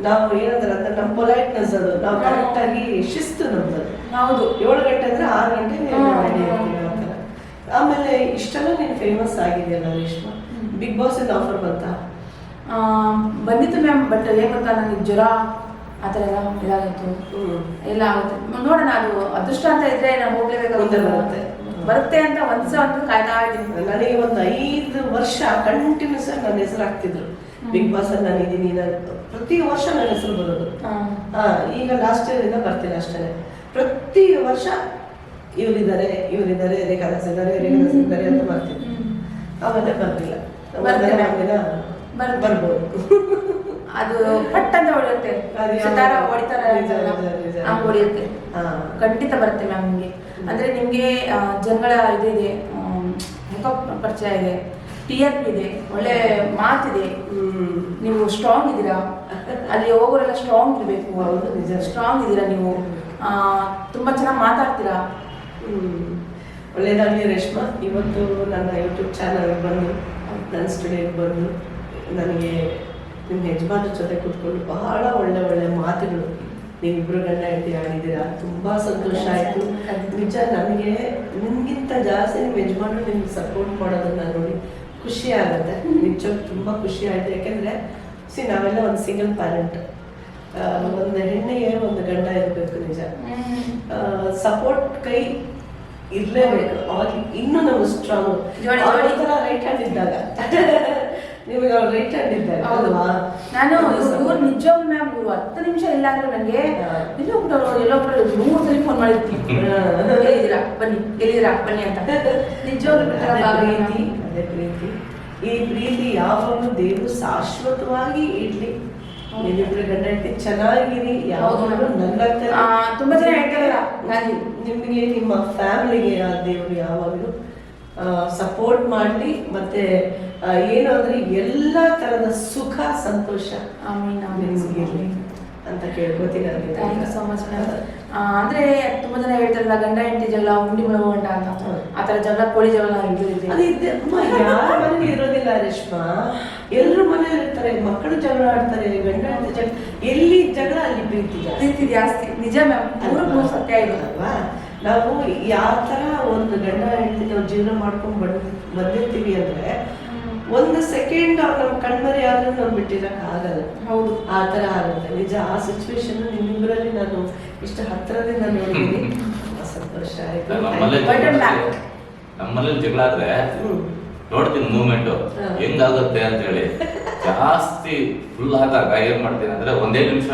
ನಾವು ಏನಂದ್ರೆ ಅಂದ್ರೆ ನಮ್ಮ ಪೊಲೈಟ್ನೆಸ್, ಅದು ನಾವು ಕರೆಕ್ಟ್ ಆಗಿ ಶಿಸ್ತು ನಮ್ದು. ಹೌದು, 7 ಗಂಟೆ ಅಂದ್ರೆ 6 ಗಂಟೆ. ಆಮೇಲೆ ಇಷ್ಟೆಲ್ಲ ನೀನು ಫೇಮಸ್ ಆಗಿದೆಯಲ್ಲ ರೇಷ್ಮಾ, ಬಿಗ್ ಬಾಸ್ ಇಂದ ಆಫರ್ ಬಂತಾ? ಬಂದಿತ್ತು ಮ್ಯಾಮ್. ಬಟ್ ಏನು ಗೊತ್ತಾ, ನನಗೆ ಜ್ವರ ಆ ಥರ ಎಲ್ಲ ಇದಾಗಿತ್ತು ಎಲ್ಲ ಆಗುತ್ತೆ. ನೋಡೋಣ, ಅದು ಅದೃಷ್ಟ ಅಂತ ಇದ್ರೆ ನಾವು ಹೋಗ್ಲೇಬೇಕಾಗುತ್ತೆ. ಬರುತ್ತೆ ಅಂತ ಒಂದ್ಸ ಅಂತ ಕಾಯ್ತಾ ಇದ್ದೀನಿ. ನನಗೆ ಒಂದು 5 ವರ್ಷ ಕಂಟಿನ್ಯೂಸ್ ಆಗಿ ನನ್ನ ಹೆಸರು ಹಾಕ್ತಿದ್ರು. ಬಿಗ್ ಬಾಸ್ ಅಲ್ಲಿ ನಾನು ಇದ್ದೀನಿ, ಪ್ರತಿ ವರ್ಷ ನನ್ನ ಹೆಸರು ಬರೋದು. ಈಗ ಲಾಸ್ಟ್ ಇಯರ್ ಇಂದ ಬರ್ತಿಲ್ಲ ಅಷ್ಟೇ. ಪ್ರತಿ ವರ್ಷ ಇವರಿದ್ದಾರೆ ರೇಖಾದಾಸ್ ಇದ್ದಾರೆ ಅಂತ ಬರ್ತಿದ್ರು. ಆಮೇಲೆ ಬರ್ತಿಲ್ಲ, ಬರ್ಬೋದು. ಅದು ಪಟ್ ಅಂತ ಹೊಡೆಯುತ್ತೆ, ಸಿತಾರ ಹೊಡಿತಾರೆ, ಹಂಗೆ ಹೊಡೆಯುತ್ತೆ. ಖಂಡಿತ ಬರುತ್ತೆ ಮ್ಯಾಮ್ ನಿಮಗೆ. ಅಂದ್ರೆ ನಿಮ್ಗೆ ಜನಗಳ ಇದಿದೆ, ಮುಖ ಪರಿಚಯ ಇದೆ, TRP ಇದೆ, ಒಳ್ಳೆ ಮಾತಿದೆ, ನೀವು ಸ್ಟ್ರಾಂಗ್ ಇದ್ದೀರಾ. ಅಲ್ಲಿ ಹೋಗೋರೆಲ್ಲ ಸ್ಟ್ರಾಂಗ್ ಇರಬೇಕು. ಸ್ಟ್ರಾಂಗ್ ಇದ್ದೀರಾ ನೀವು, ತುಂಬಾ ಚೆನ್ನಾಗಿ ಮಾತಾಡ್ತೀರಾ. ಒಳ್ಳೇದಾಗಲಿ ರೇಷ್ಮಾ. ಇವತ್ತು ನನ್ನ ಯೂಟ್ಯೂಬ್ ಚಾನಲ್ಗೆ ಬಂದು, ನನ್ನ ಸ್ಟುಡಿಯೋಗೆ ಬಂದು, ನನಗೆ ನಿಮ್ಮ ಯಜಮಾನ್ರ ಜೊತೆ ಕೂತ್ಕೊಂಡು ಬಹಳ ಒಳ್ಳೆ ಮಾತುಗಳು ನೀವಿಬ್ರು ಗಂಡ ಹೆಂಡತಿ ಆಡಿದ್ದೀರಾ. ತುಂಬ ಸಂತೋಷ ಆಯಿತು ನಿಜ. ನನಗೆ ನಿಮಗಿಂತ ಜಾಸ್ತಿ ನಿಮ್ಮ ಯಜಮಾನ್ರು ನಿಮ್ಗೆ ಸಪೋರ್ಟ್ ಮಾಡೋದನ್ನ ನೋಡಿ ಖುಷಿ ಆಗುತ್ತೆ. ನಿಜ ತುಂಬ ಖುಷಿ ಆಯಿತು. ಯಾಕೆಂದರೆ ನಾವೆಲ್ಲ ಒಂದು ಸಿಂಗಲ್ ಪ್ಯಾರೆಂಟ್. ಒಂದು ಹೆಣ್ಣಿಗೆ ಒಂದು ಗಂಡ ಇರಬೇಕು. ನಿಜ ಸಪೋರ್ಟ್ ಕೈ ಇರಲೇಬೇಕು. ಅವಾಗ ಇನ್ನೂ ನಾವು ಸ್ಟ್ರಾಂಗ್. ರೈಟ್ ಹ್ಯಾಂಡ್ ಇದ್ದಾಗ ನಿಮಗೆ ರೈಟ್ ಹ್ಯಾಂಡ್ ಇದ್ದಾಗ ಅಲ್ವಾ. ನಾನು ಇವ್ರು ನಿಜವಾಗ್ಲೂ ಮ್ಯಾಮ್, ಇವ್ರು 10 ನಿಮಿಷ ಇಲ್ಲ ಅಂದ್ರೆ ನನಗೆ ಎಲ್ಲೊಬ್ರು 100 ಸಲ ಫೋನ್ ಮಾಡಿರ್ತೀನಿ. ಎಲ್ಲಿದ್ದೀರಾ ಬನ್ನಿ ಅಂತ. ನಿಜವಾಗ್ಲೂ ಪ್ರೀತಿ, ಅದೇ ಪ್ರೀತಿ. ಈ ಪ್ರೀತಿ ಯಾವಾಗಲೂ ದೇವರು ಶಾಶ್ವತವಾಗಿ ಇಡ್ಲಿ. ನೀವಿಬ್ರು ಗಂಡ ಹೆಂಡತಿ ಚೆನ್ನಾಗಿರಿ, ಯಾವಾಗಲೂ ನಗ್ಲಾಗ್ತಾರೆ. ತುಂಬಾ ಜನ ಹೇಳ್ತಾರಲ್ಲ, ನಿಮಗೆ ನಿಮ್ಮ ಫ್ಯಾಮಿಲಿಗೆ ಆ ದೇವರು ಯಾವಾಗಲೂ ಸಪೋರ್ಟ್ ಮಾಡಲಿ. ಮತ್ತೆ ಏನು ಅಂದ್ರೆ ಎಲ್ಲ ತರದ ಸುಖ ಸಂತೋಷ ನಿಮ್ಗಿರ್ಲಿ ಅಂತ ಕೇಳ್ಕೊತೀನಿ. Thank you so much. ಅಂದ್ರೆ ತುಂಬಾ ಜನ ಹೇಳ್ತಾರಲ್ಲ, ಗಂಡ ಹೆಂಡತಿ ಜಗಳ ಉಂಡಿ ಮಳಗೊಂಡ ಅಂತ. ಆ ತರ ಜಗಳ, ಕೋಳಿ ಜಗಳ ಯಾರ ಮನೇಲಿ ಇರೋದಿಲ್ಲ ರೇಷ್ಮಾ. ಎಲ್ರು ಮನೇಲಿ ಇರ್ತಾರೆ, ಮಕ್ಕಳು ಜಗಳ ಆಡ್ತಾರೆ, ಗಂಡ ಹೆಂಡತಿ ಜಗಳ. ಎಲ್ಲಿ ಜಗಳ ಅಲ್ಲಿ ಪ್ರೀತಿ ಜಾಸ್ತಿ. ನಿಜ ಮ್ಯಾಮ್, 100% ಸತ್ಯ ಇದು ಅಲ್ವಾ. ನಾವು ಯಾವ ತರ ಒಂದು ಗಂಡ ಹೆಂಡತಿ ನಾವು ಜೀವನ ಮಾಡ್ಕೊಂಡು ಬಂದಿರ್ತೀವಿ ಅಂದ್ರೆ, ಒಂದು ಸೆಕೆಂಡ್ ಅವ್ರು ನಮ್ಮ ಕಣ್ಮರಿ ಆದ್ರೂ ನಾವು ಬಿಟ್ಟಿರಕ್ ಆಗಲ್ಲ. ಹೌದು, ಆ ತರ ಆಗುತ್ತೆ. ನಿಜ ಆ ಸಿಚುವೇಶನ್ ನಿಮ್ಮಿಬ್ಬರಲ್ಲಿ ನಾನು ಇಷ್ಟು ಹತ್ರದಿಂದ ನೋಡಿದ್ದೀನಿ. ಸಂತೋಷ ಆಯ್ತು. ನಮ್ಮಲ್ಲಿ ಜಗಳ ಆದ್ರೆ ನೋಡ್ತೀನಿ ಮೂವ್ಮೆಂಟ್ ಹೆಂಗಾಗುತ್ತೆ ಅಂತ ಹೇಳಿ. ಜಾಸ್ತಿ ಫುಲ್ ಆದಾಗ ಏನ್ ಮಾಡ್ತೀನಿ ಅಂದ್ರೆ, 1 ನಿಮಿಷ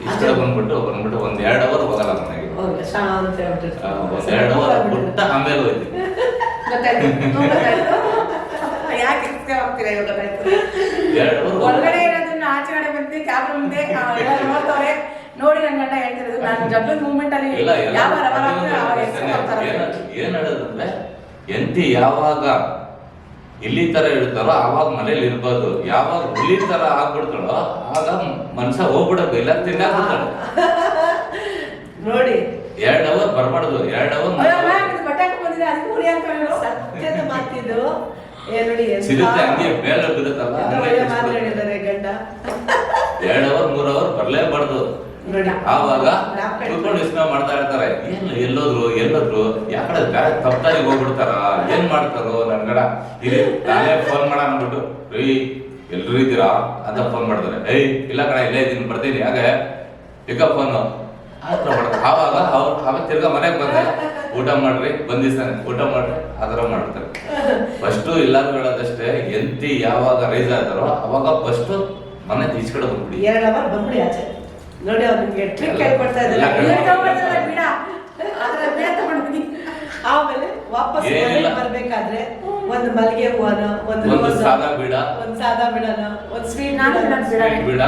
ಇಷ್ಟ ಬಂದ್ಬಿಟ್ಟು 1-2 ಅವರ್ ಹೋಗಲ್ಲ ಮನೆಗೆ. ಶಾಂತಿ 1-2 ಅವರ್ ಬಿಟ್ಟ ಆಮೇಲೆ ಹೋಯ್ತೀನಿ. ಯಾಕೆ ಹೋಗ್ತೀರಾ ಇವಾಗ? ಒಳಗಡೆ ಇರೋದನ್ನ ಆಚೆ ಕಡೆ ಬಂದು ಕ್ಯಾಮ್ರಾ ಮುಂದೆ ನೋಡ್ತಾರೆ ನೋಡಿ. ನನ್ನ ಗಂಡ ಹೇಳ್ತಿರೋದು, ನಾನು ಜಗಳದ ಮೂವ್ಮೆಂಟ್ ಅಲ್ಲಿ ಏನ್ ಹೇಳೋದಂದ್ರೆ, ಎಂತಿ ಯಾವಾಗ ಇಲ್ಲಿ ತರ ಇರ್ತಾರೋ ಆವಾಗ ಮನೇಲಿ ಇರ್ಬೋದು. ಯಾವಾಗ ಹುಲಿ ತರ ಆಗ್ಬಿಡ್ತಾಳೋ ಆಗ ಮನುಷ್ಯ ಹೋಗ್ಬಿಡಬೇಕು, ಇಲ್ಲ ತಿನ್ನಾಕ್ಬಿಡ್ತಾಳೆ. ನೋಡಿ 2 ಅವರ್ ಬರ್ಬಾರ್ದು. 2 ಅವರ್ ಸತ್ಯದ ಮಾತಿದ್ದು. ಸಿಗುತ್ತೆ ಹಂಗೆ ಮೇಲೆ ಬಿಡುತ್ತಲ್ಲ. ಗಂಡ 2 ಅವರ್ 3 ಅವರ್ ಬರ್ಲೇಬಾರ್ದು. ಆವಾಗ ಕುತ್ಕೊಂಡು ವಿಸ್ಮಯ ಮಾಡ್ತಾ ಇರ್ತಾರೆ, ಎಲ್ಲೋದ್ರು ಯಾಕಡೆ ತಪ್ಪಾಗಿ ಹೋಗ್ಬಿಡ್ತಾರ, ಏನ್ ಮಾಡ್ತಾರೋ ನನ್ಗಡ. ಇಲ್ಲಿ ನಾನೇ ಫೋನ್ ಮಾಡ ಅಂದ್ಬಿಟ್ಟು, ಎಲ್ರು ಇದ್ದೀರಾ ಅಂತ ಫೋನ್ ಮಾಡ್ತಾರೆ. ಇಲ್ಲ ಕಣ, ಇಲ್ಲೇ ಇದೀನಿ, ಬರ್ತೀನಿ, ಹಾಗೆ ಪಿಕಪ್ ಫೋನು ಆತರ ಮಾಡ್ತಾರೆ. ಆವಾಗ ತಿರ್ಗಾ ಮನೆಗೆ ಬಂದ್ರೆ, ಊಟ ಮಾಡ್ರಿ, ಬಂದಿಸ್ತಾನೆ, ಊಟ ಮಾಡ್ರಿ, ಆತರ ಮಾಡ್ತಾರೆ. ಫಸ್ಟ್ ಇಲ್ಲಾರು ಹೇಳೋದಷ್ಟೇ, ಎಂತಿ ಯಾವಾಗ ರೈಸ್ ಆಗ್ತಾರೋ ಅವಾಗ ಫಸ್ಟ್ ಮನೆ ಈಚೆಕಡೆ ಬಂದ್ಬಿಡಿ. 2 ಅವರ್ ಬಂದ್ಬಿಡಿ ಆಚೆ. ನೋಡಿ, ಅವ್ರು ನಿಮ್ಗೆ ಟ್ರಿಕ್ ಹೇಳ್ಕೊಡ್ತಾ ಇದ್ದಾರೆ. ಆಮೇಲೆ ವಾಪಸ್ ಬರ್ಬೇಕಾದ್ರೆ ಒಂದು ಮಲ್ಲಿಗೆ ಹೂವನ, ಒಂದು ಸಾದಾ ಬೀಡ, ಒಂದು ಸ್ವೀಟ್ ಬೀಡ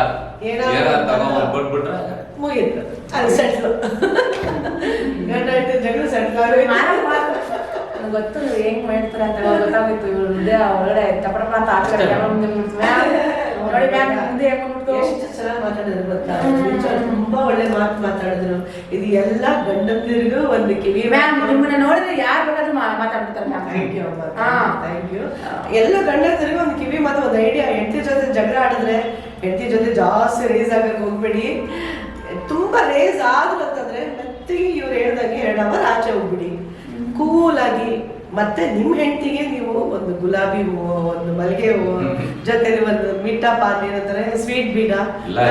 ಕೊಟ್ಬಿಟ್ರೆ ಮುಗಿತು. ಅದು ಸೆಟ್ಲು. ಗಂಡ ಹೆಂಡತಿ ಜಗಳ ಸೆಟ್ಲ್. ಗೊತ್ತು ಹೆಂಗ್ ಮಾಡ್ತಾರೆ ಅಂತ ಗೊತ್ತಾಗೋಯ್ತು. ಇವ್ರ ಒಳಗಡೆ ತಪಡಪ ಅಂತ ಆಚೆ ಎಷ್ಟು ಚೆನ್ನಾಗಿ ಮಾತಾಡಿದ್ರು ಗೊತ್ತಾ? ತುಂಬಾ ಒಳ್ಳೆ ಮಾತಾಡಿದ್ರು. ಇದು ಎಲ್ಲ ಗಂಡಂದಿರಿಗೂ ಒಂದು ಕಿವಿ. ನಿಮ್ಮನ್ನ ನೋಡಿದ್ರೆ ಯಾರು ಬೇಕಾದ್ರೂ ಮಾತಾಡ್ತಾರೆ. Thank you. ಎಲ್ಲ ಗಂಡಂದಿರಿಗೂ ಒಂದು ಕಿವಿ ಮಾತು, ಒಂದು ಐಡಿಯಾ. ಹೆಂಡತಿ ಜೊತೆ ಜಗಳ ಆಡಿದ್ರೆ ಹೆಂಡತಿ ಜೊತೆ ಜಾಸ್ತಿ ರೇಸ್ ಆಗಕ್ಕೆ ಹೋಗ್ಬೇಡಿ. ತುಂಬಾ ರೇಸ್ ಆದ್ರು ಅಂತಂದ್ರೆ ಮೆತ್ತಿಗೆ ಇವ್ರು ಹೇಳ್ದಂಗೆ 2 ಅವರ್ ಆಚೆ ಹೋಗ್ಬಿಡಿ. ಕೂಲಾಗಿ ಮತ್ತೆ ನಿಮ್ಮ ಹೆಂಡತಿಗೆ ನೀವು ಒಂದು ಗುಲಾಬಿ ಹೂವು, ಒಂದು ಮಲ್ಲಿಗೆ ಹೂವು, ಜೊತೆಲಿ ಒಂದು ಮಿಠಾ ಪಾನಿ ಅಂತಾರೆ, ಸ್ವೀಟ್ ಬೀಡ ಇಲ್ಲ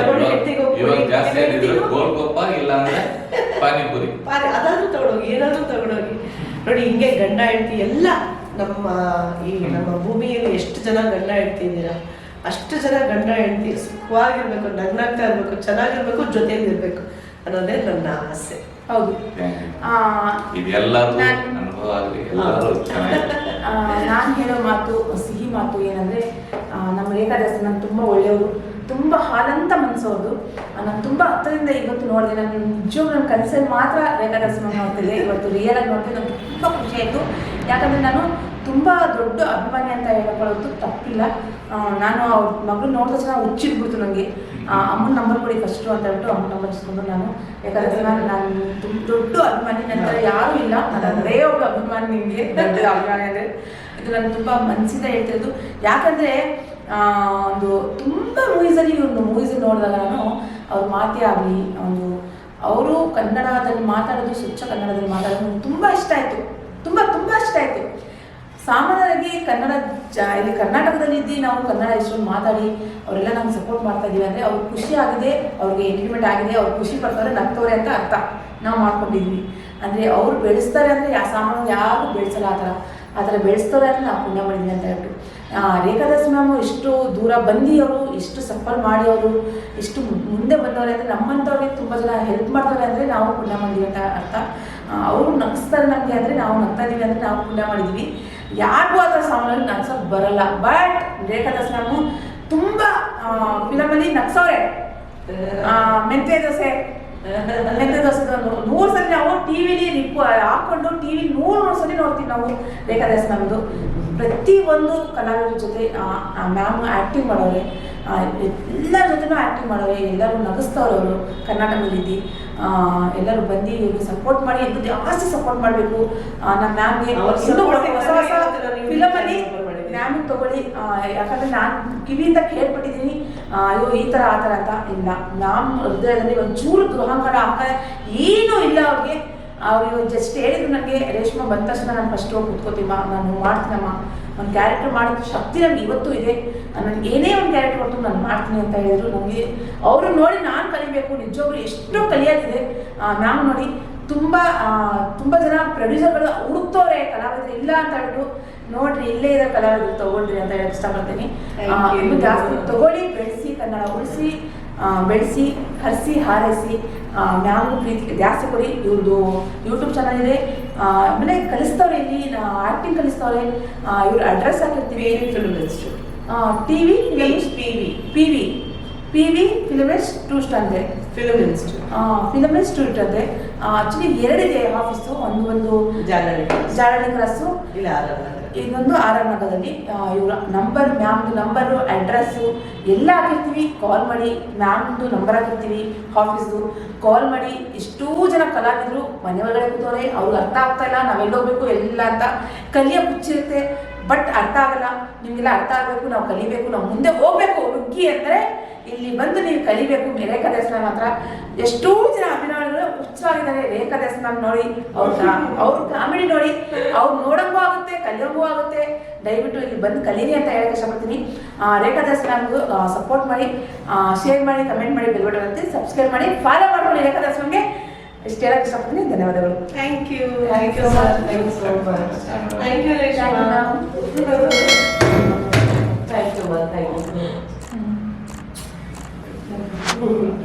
ಇವಾಗ ಜಾಸ್ತಿ ಏನಿದ್ರು ಗೋಲ್ಗೊಪ್ಪ ಇಲ್ಲ ಅಂದ್ರೆ ಪಾನಿಪುರಿ ಅದಾದ್ರೂ ತಗೊಂಡೋಗಿ, ಏನಾದ್ರೂ ತಗೊಂಡೋಗಿ. ನೋಡಿ ಹಿಂಗೆ ಗಂಡ ಹೆಂಡತಿ ಎಲ್ಲ ನಮ್ಮ ಭೂಮಿಯಲ್ಲಿ ಎಷ್ಟು ಜನ ಗಂಡ ಹೆಂಡತಿ ಇದ್ದೀರಾ, ಅಷ್ಟು ಜನ ಗಂಡ ಹೆಂಡತಿ ಸುಖವಾಗಿರ್ಬೇಕು, ನಗ್ನಾಗ್ತಾ ಇರ್ಬೇಕು, ಚೆನ್ನಾಗಿರ್ಬೇಕು, ಜೊತೆಯಲ್ಲಿ ಇರ್ಬೇಕು ಅನ್ನೋದೇ ನನ್ನ ಆಸೆ. ಹೌದು. ಇದೆಲ್ಲರೂ ಅನುಭವ ಆಗಲಿ, ಎಲ್ಲರೂ ಚೆನ್ನಾಗಿ. ನಾನು ಹೇಳೋ ಮಾತು, ಸಿಹಿ ಮಾತು ಏನಂದ್ರೆ, ನಮ್ಮ ರೇಖಾದಾಸ್ ನಾನು ತುಂಬ ಒಳ್ಳೆಯವರು, ತುಂಬ ಹಾಲಂತ ಮನಸ್ಸೋದು. ನಾನು ತುಂಬ ಹತ್ತರಿಂದ ಇವತ್ತು ನೋಡಿದೆ. ನಾನು ನಿಜವಾಗ್ಲೂ ನನ್ನ ಕನಸಲ್ಲಿ ಮಾತ್ರ ರೇಖಾದಾಸ್ ನೋಡ್ತಿದ್ದೆ. ಇವತ್ತು ರಿಯಲ್ ಆಗಿ ನೋಡ್ತಿದ್ದೆ, ನನಗೆ ತುಂಬ ಖುಷಿ ಆಯಿತು. ಯಾಕಂದರೆ ನಾನು ತುಂಬ ದೊಡ್ಡ ಅಭಿಮಾನಿ ಅಂತ ಹೇಳ್ಕೊಳ್ಳೋದು ತಪ್ಪಿಲ್ಲ. ನಾನು ಅವ್ರ ಮಗಳು ನೋಡಿದ ತಕ್ಷಣ ಹುಚ್ಚಿಟ್ಬಿಡ್ತು ನನಗೆ. ಅಮ್ಮನ ನಂಬರ್ ಕೊಡಿ ಫಸ್ಟು ಅಂತ ಹೇಳ್ಬಿಟ್ಟು ಅಮ್ಮನ ನಂಬರ್ ಇಸ್ಕೊಂಡು ನಾನು, ಯಾಕಂದರೆ ನಾನು ತುಂಬ ದೊಡ್ಡ ಅಭಿಮಾನಿ, ನಂತರ ಯಾರೂ ಇಲ್ಲ, ನನ್ನದೇ ಒಬ್ಬ ಅಭಿಮಾನಿ. ನಿಮಗೆ ದೊಡ್ಡ ಅಭಿಮಾನಿ ಅಂದರೆ ಇದು ನಾನು ತುಂಬ ಮನಸ್ಸಿಂದ ಹೇಳ್ತಿರೋದು. ಯಾಕಂದರೆ ಒಂದು ತುಂಬ ಮೂವೀಸಲ್ಲಿ ನೋಡಿದಾಗ ನಾನು ಅವ್ರ ಮಾತೇ ಆಗಲಿ, ಅವರು ಕನ್ನಡದಲ್ಲಿ ಮಾತಾಡೋದು, ಸ್ವಚ್ಛ ಕನ್ನಡದಲ್ಲಿ ಮಾತಾಡೋದು ನನಗೆ ತುಂಬ ಇಷ್ಟ ಆಯಿತು, ತುಂಬ ಇಷ್ಟ ಆಯಿತು. ಸಾಮಾನ್ಯವಾಗಿ ಇಲ್ಲಿ ಕರ್ನಾಟಕದಲ್ಲಿ ಇದ್ದು ನಾವು ಕನ್ನಡ ಇಷ್ಟೊಂದು ಮಾತಾಡಿ ಅವರೆಲ್ಲ ನಮ್ಗೆ ಸಪೋರ್ಟ್ ಮಾಡ್ತಾ ಇದ್ದೀವಿ ಅಂದರೆ ಅವ್ರಿಗೆ ಖುಷಿ ಆಗಿದೆ, ಅವ್ರಿಗೆ ಇಂಪ್ಲಿಮೆಂಟ್ ಆಗಿದೆ, ಅವ್ರು ಖುಷಿ ಪಡ್ತಾರೆ, ನಗ್ತವ್ರೆ ಅಂತ ಅರ್ಥ ನಾವು ಮಾಡ್ಕೊಂಡಿದ್ವಿ. ಅಂದರೆ ಅವ್ರು ಬೆಳೆಸ್ತಾರೆ ಅಂದರೆ ಸಾಮಾನ್ಯ ಯಾರು ಬೆಳೆಸಲ್ಲ, ಆ ಥರ ಬೆಳೆಸ್ತವ್ರೆ ಅಂದರೆ ನಾವು ಪುಣ್ಯ ಮಾಡಿದ್ವಿ ಅಂತ ಹೇಳ್ಬಿಟ್ಟು. ರೇಖಾದಾಸ್ ಮ್ಯಾಮು ಇಷ್ಟು ದೂರ ಬಂದು ಅವರು ಇಷ್ಟು ಸಫರ್ ಮಾಡಿ ಅವರು ಇಷ್ಟು ಮುಂದೆ ಬಂದವ್ರೆ ಅಂದರೆ ನಮ್ಮಂಥವ್ರಿಗೆ ತುಂಬ ಜನ ಹೆಲ್ಪ್ ಮಾಡ್ತಾರೆ ಅಂದರೆ ನಾವು ಪುಣ್ಯ ಮಾಡಿದ್ವಿ ಅಂತ ಅರ್ಥ. ಅವರು ನಗಿಸ್ತಾರೆ ನಮಗೆ ಅಂದರೆ ನಾವು ನಗ್ತಾ ಇದ್ದೀವಿ ಅಂದರೆ ನಾವು ಪುಣ್ಯ ಮಾಡಿದ್ವಿ. ಯಾರಿಗೂ ಆ ಥರ ಸಾಮಾನ್ಯವಾಗಿ ನಗ್ಸೋಕೆ ಬರಲ್ಲ. ಬಟ್ ರೇಖಾದಾಸ್ ಮ್ಯಾಮು ತುಂಬ ಫಿಲಮಲ್ಲಿ ನಗ್ಸವ್ರೆ. ಮೆಂತ್ಯ ದೋಸೆ 100 ಸಲ ನಾವು ಟಿವಿಲಿ ಹಾಕೊಂಡು ಟಿವಿ 100 ಸಲ ನೋಡ್ತೀವಿ ನಾವು. ರೇಖಾದಾಸ್ ಮ್ಯಾಮ್ದು ಪ್ರತಿಯೊಂದು ಕಲಾವಿದರ ಜೊತೆ ಮ್ಯಾಮ್ ಆ್ಯಕ್ಟಿಂಗ್ ಮಾಡೋರೆ, ಎಲ್ಲರ ಜೊತೆನೂ ಆ್ಯಕ್ಟಿಂಗ್ ಮಾಡೋರೆ, ಎಲ್ಲರೂ ನಗಿಸ್ತವ್ರು. ಅವರು ಕರ್ನಾಟಕದಲ್ಲಿದ್ದು ಎಲ್ಲರೂ ಬಂದು ಇವ್ರಿಗೆ ಸಪೋರ್ಟ್ ಮಾಡಿ, ಇನ್ನೂ ಜಾಸ್ತಿ ಸಪೋರ್ಟ್ ಮಾಡಬೇಕು ನಮ್ಮ ಮ್ಯಾಮ್ಗೆ. ಇನ್ನೂ ಹೊಸ ಫಿಲಮಲ್ಲಿ ಮ್ಯಾಮಿಗೆ ತಗೊಳ್ಳಿ. ಯಾಕಂದರೆ ನಾನು ಕಿವಿಯಿಂದ ಕೇಳ್ಪಟ್ಟಿದ್ದೀನಿ, ಅಯ್ಯೋ ಈ ಥರ ಆ ಥರ ಅಂತ ಇಲ್ಲ. ಮ್ಯಾಮ್ ಹೃದಯದಲ್ಲಿ ಒಂಚೂರು ದುರಹಂಕಾರ ಏನೂ ಇಲ್ಲ ಅವ್ರಿಗೆ. ಅವ್ರು ಜಸ್ಟ್ ಹೇಳಿದ್ರು ನನಗೆ, ರೇಷ್ಮಾ ಬಂದ ತಕ್ಷಣ ನಾನು ಫಸ್ಟ್ ಹೋಗಿ ಕೂತ್ಕೋತೀಮ್ಮ, ನಾನು ಮಾಡ್ತೀನಮ್ಮ, ಒಂದು ಕ್ಯಾರೆಕ್ಟರ್ ಮಾಡೋದು ಶಕ್ತಿ ನನಗೆ ಇವತ್ತು ಇದೆ, ನನಗೆ ಏನೇ ಒಂದು ಕ್ಯಾರೆಕ್ಟರ್ ಕೊಟ್ಟು ನಾನು ಮಾಡ್ತೀನಿ ಅಂತ ಹೇಳಿದ್ರು. ನನಗೆ ಅವರು ನೋಡಿ ನಾನು ಕಲಿಬೇಕು, ನಿಜವಾಗ್ಲೂ ಎಷ್ಟೋ ಕಲಿಯೋದಿದೆ ಮ್ಯಾಮ್ ನೋಡಿ. ತುಂಬ ಜನ ಪ್ರೊಡ್ಯೂಸರ್ಗಳು ಹುಡುಕ್ತವ್ರೆ ಕಲಾವಿದರು ಇಲ್ಲ ಅಂತ ಹೇಳ್ಬಿಟ್ಟು. ನೋಡ್ರಿ ಇಲ್ಲೇ ಇರೋ ಕಲಾವಿದರು ತಗೊಳ್ರಿ ಅಂತ ಹೇಳಕ್ಕೆ ಇಷ್ಟಪಡ್ತೀನಿ. ಇನ್ನೂ ಜಾಸ್ತಿ ತಗೊಳ್ಳಿ, ಬೆಳೆಸಿ, ಕನ್ನಡ ಉಳಿಸಿ, ಬೆಳೆಸಿ, ಹರಿಸಿ, ಹಾರೈಸಿ, ಮ್ಯಾಮ್ ಪ್ರೀತಿಗೆ ಜಾಸ್ತಿ ಕೊಡಿ. ಇವ್ರದ್ದು ಯೂಟ್ಯೂಬ್ ಚಾನಲ್ ಇದೆ, ಆಮೇಲೆ ಕಲಿಸ್ತವ್ರೆ, ಇಲ್ಲಿ ಆ್ಯಕ್ಟಿಂಗ್ ಕಲಿಸ್ತವ್ರೆ. ಇವ್ರ ಅಡ್ರೆಸ್ ಹಾಕಿರ್ತೀವಿ, ಟಿವಿ ಫಿಲ್ಮ್ ಇನ್ಸ್ಟಿಟ್ಯೂಟ್ ಅಂತೆ, ಫಿಲ್ಮ್ ಇನ್ಸ್ಟಿಟ್ಯೂಟ್ ಅಂತೆ. ಆಕ್ಚುಲಿ 2 ಇದೆ ಆಫೀಸು, ಒಂದು ಜಾಲಹಳ್ಳಿ ಕ್ರಾಸು, ಇನ್ನೊಂದು ಆರ್ ಆರ್ ನಗರದಲ್ಲಿ. ಇವರ ನಂಬರ್, ಮ್ಯಾಮ್ದು ನಂಬರು, ಅಡ್ರೆಸ್ಸು ಎಲ್ಲ ಹಾಕಿರ್ತೀವಿ. ಕಾಲ್ ಮಾಡಿ, ಮ್ಯಾಮ್ದು ನಂಬರ್ ಹಾಕಿರ್ತೀವಿ ಆಫೀಸ್ದು. ಕಾಲ್ ಮಾಡಿ. ಎಷ್ಟೋ ಜನ ಕಲಾವಿದರು ಮನೆ ಒಳಗಡೆ ಕೂತವ್ರೆ, ಅವ್ರಿಗೆ ಅರ್ಥ ಆಗ್ತಾ ಇಲ್ಲ, ನಾವೆಲ್ಲೋಗ್ಬೇಕು ಎಲ್ಲ ಅಂತ ಕಲಿಯೋ ಹುಚ್ಚಿರುತ್ತೆ. ಬಟ್ ಅರ್ಥ ಆಗಲ್ಲ. ನಿಮಗೆಲ್ಲ ಅರ್ಥ ಆಗಬೇಕು, ನಾವು ಕಲಿಬೇಕು, ನಾವು ಮುಂದೆ ಹೋಗ್ಬೇಕು. ನುಗ್ಗಿ ಅಂದರೆ ಇಲ್ಲಿ ಬಂದು ನೀವು ಕಲಿಬೇಕು. ರೇಖಾದಾಸ್ ಮ್ಯಾಮ್ ಹತ್ರ ಎಷ್ಟೋ ಜನ ಅಭಿಮಾನಿಗಳು ಹುಚ್ಚಾಗಿದ್ದಾರೆ. ರೇಖಾದಾಸ್ ಮ್ಯಾಮ್ ನೋಡಿ, ಅವ್ರ ಕಾಮಿಡಿ ನೋಡಿ, ಅವ್ರು ನೋಡೋಂಗೂ ಆಗುತ್ತೆ, ಕಲಿಯೋಂಗೂ ಆಗುತ್ತೆ. ದಯವಿಟ್ಟು ಇಲ್ಲಿ ಬಂದು ಕಲೀರಿ ಅಂತ ಹೇಳಕ್ಕೆ ಇಷ್ಟಪಡ್ತೀನಿ. ರೇಖಾದಾಸ್ ಮ್ಯಾಮ್ಗೂ ಸಪೋರ್ಟ್ ಮಾಡಿ, ಶೇರ್ ಮಾಡಿ, ಕಮೆಂಟ್ ಮಾಡಿ, ಬೆಲ್ ಬಟನ್ ಒತ್ತಿ, ಸಬ್ಸ್ಕ್ರೈಬ್ ಮಾಡಿ, ಫಾಲೋ ಮಾಡ್ಕೊಳ್ಳಿ ರೇಖಾದಾಸ್ ಮ್ಯಾಮ್ಗೆ. ಇಷ್ಟು ಹೇಳಕ್ಕೆ ಇಷ್ಟಪಡ್ತೀನಿ. ಧನ್ಯವಾದಗಳು. Thank you sir. Thank you Reshma. Thank you.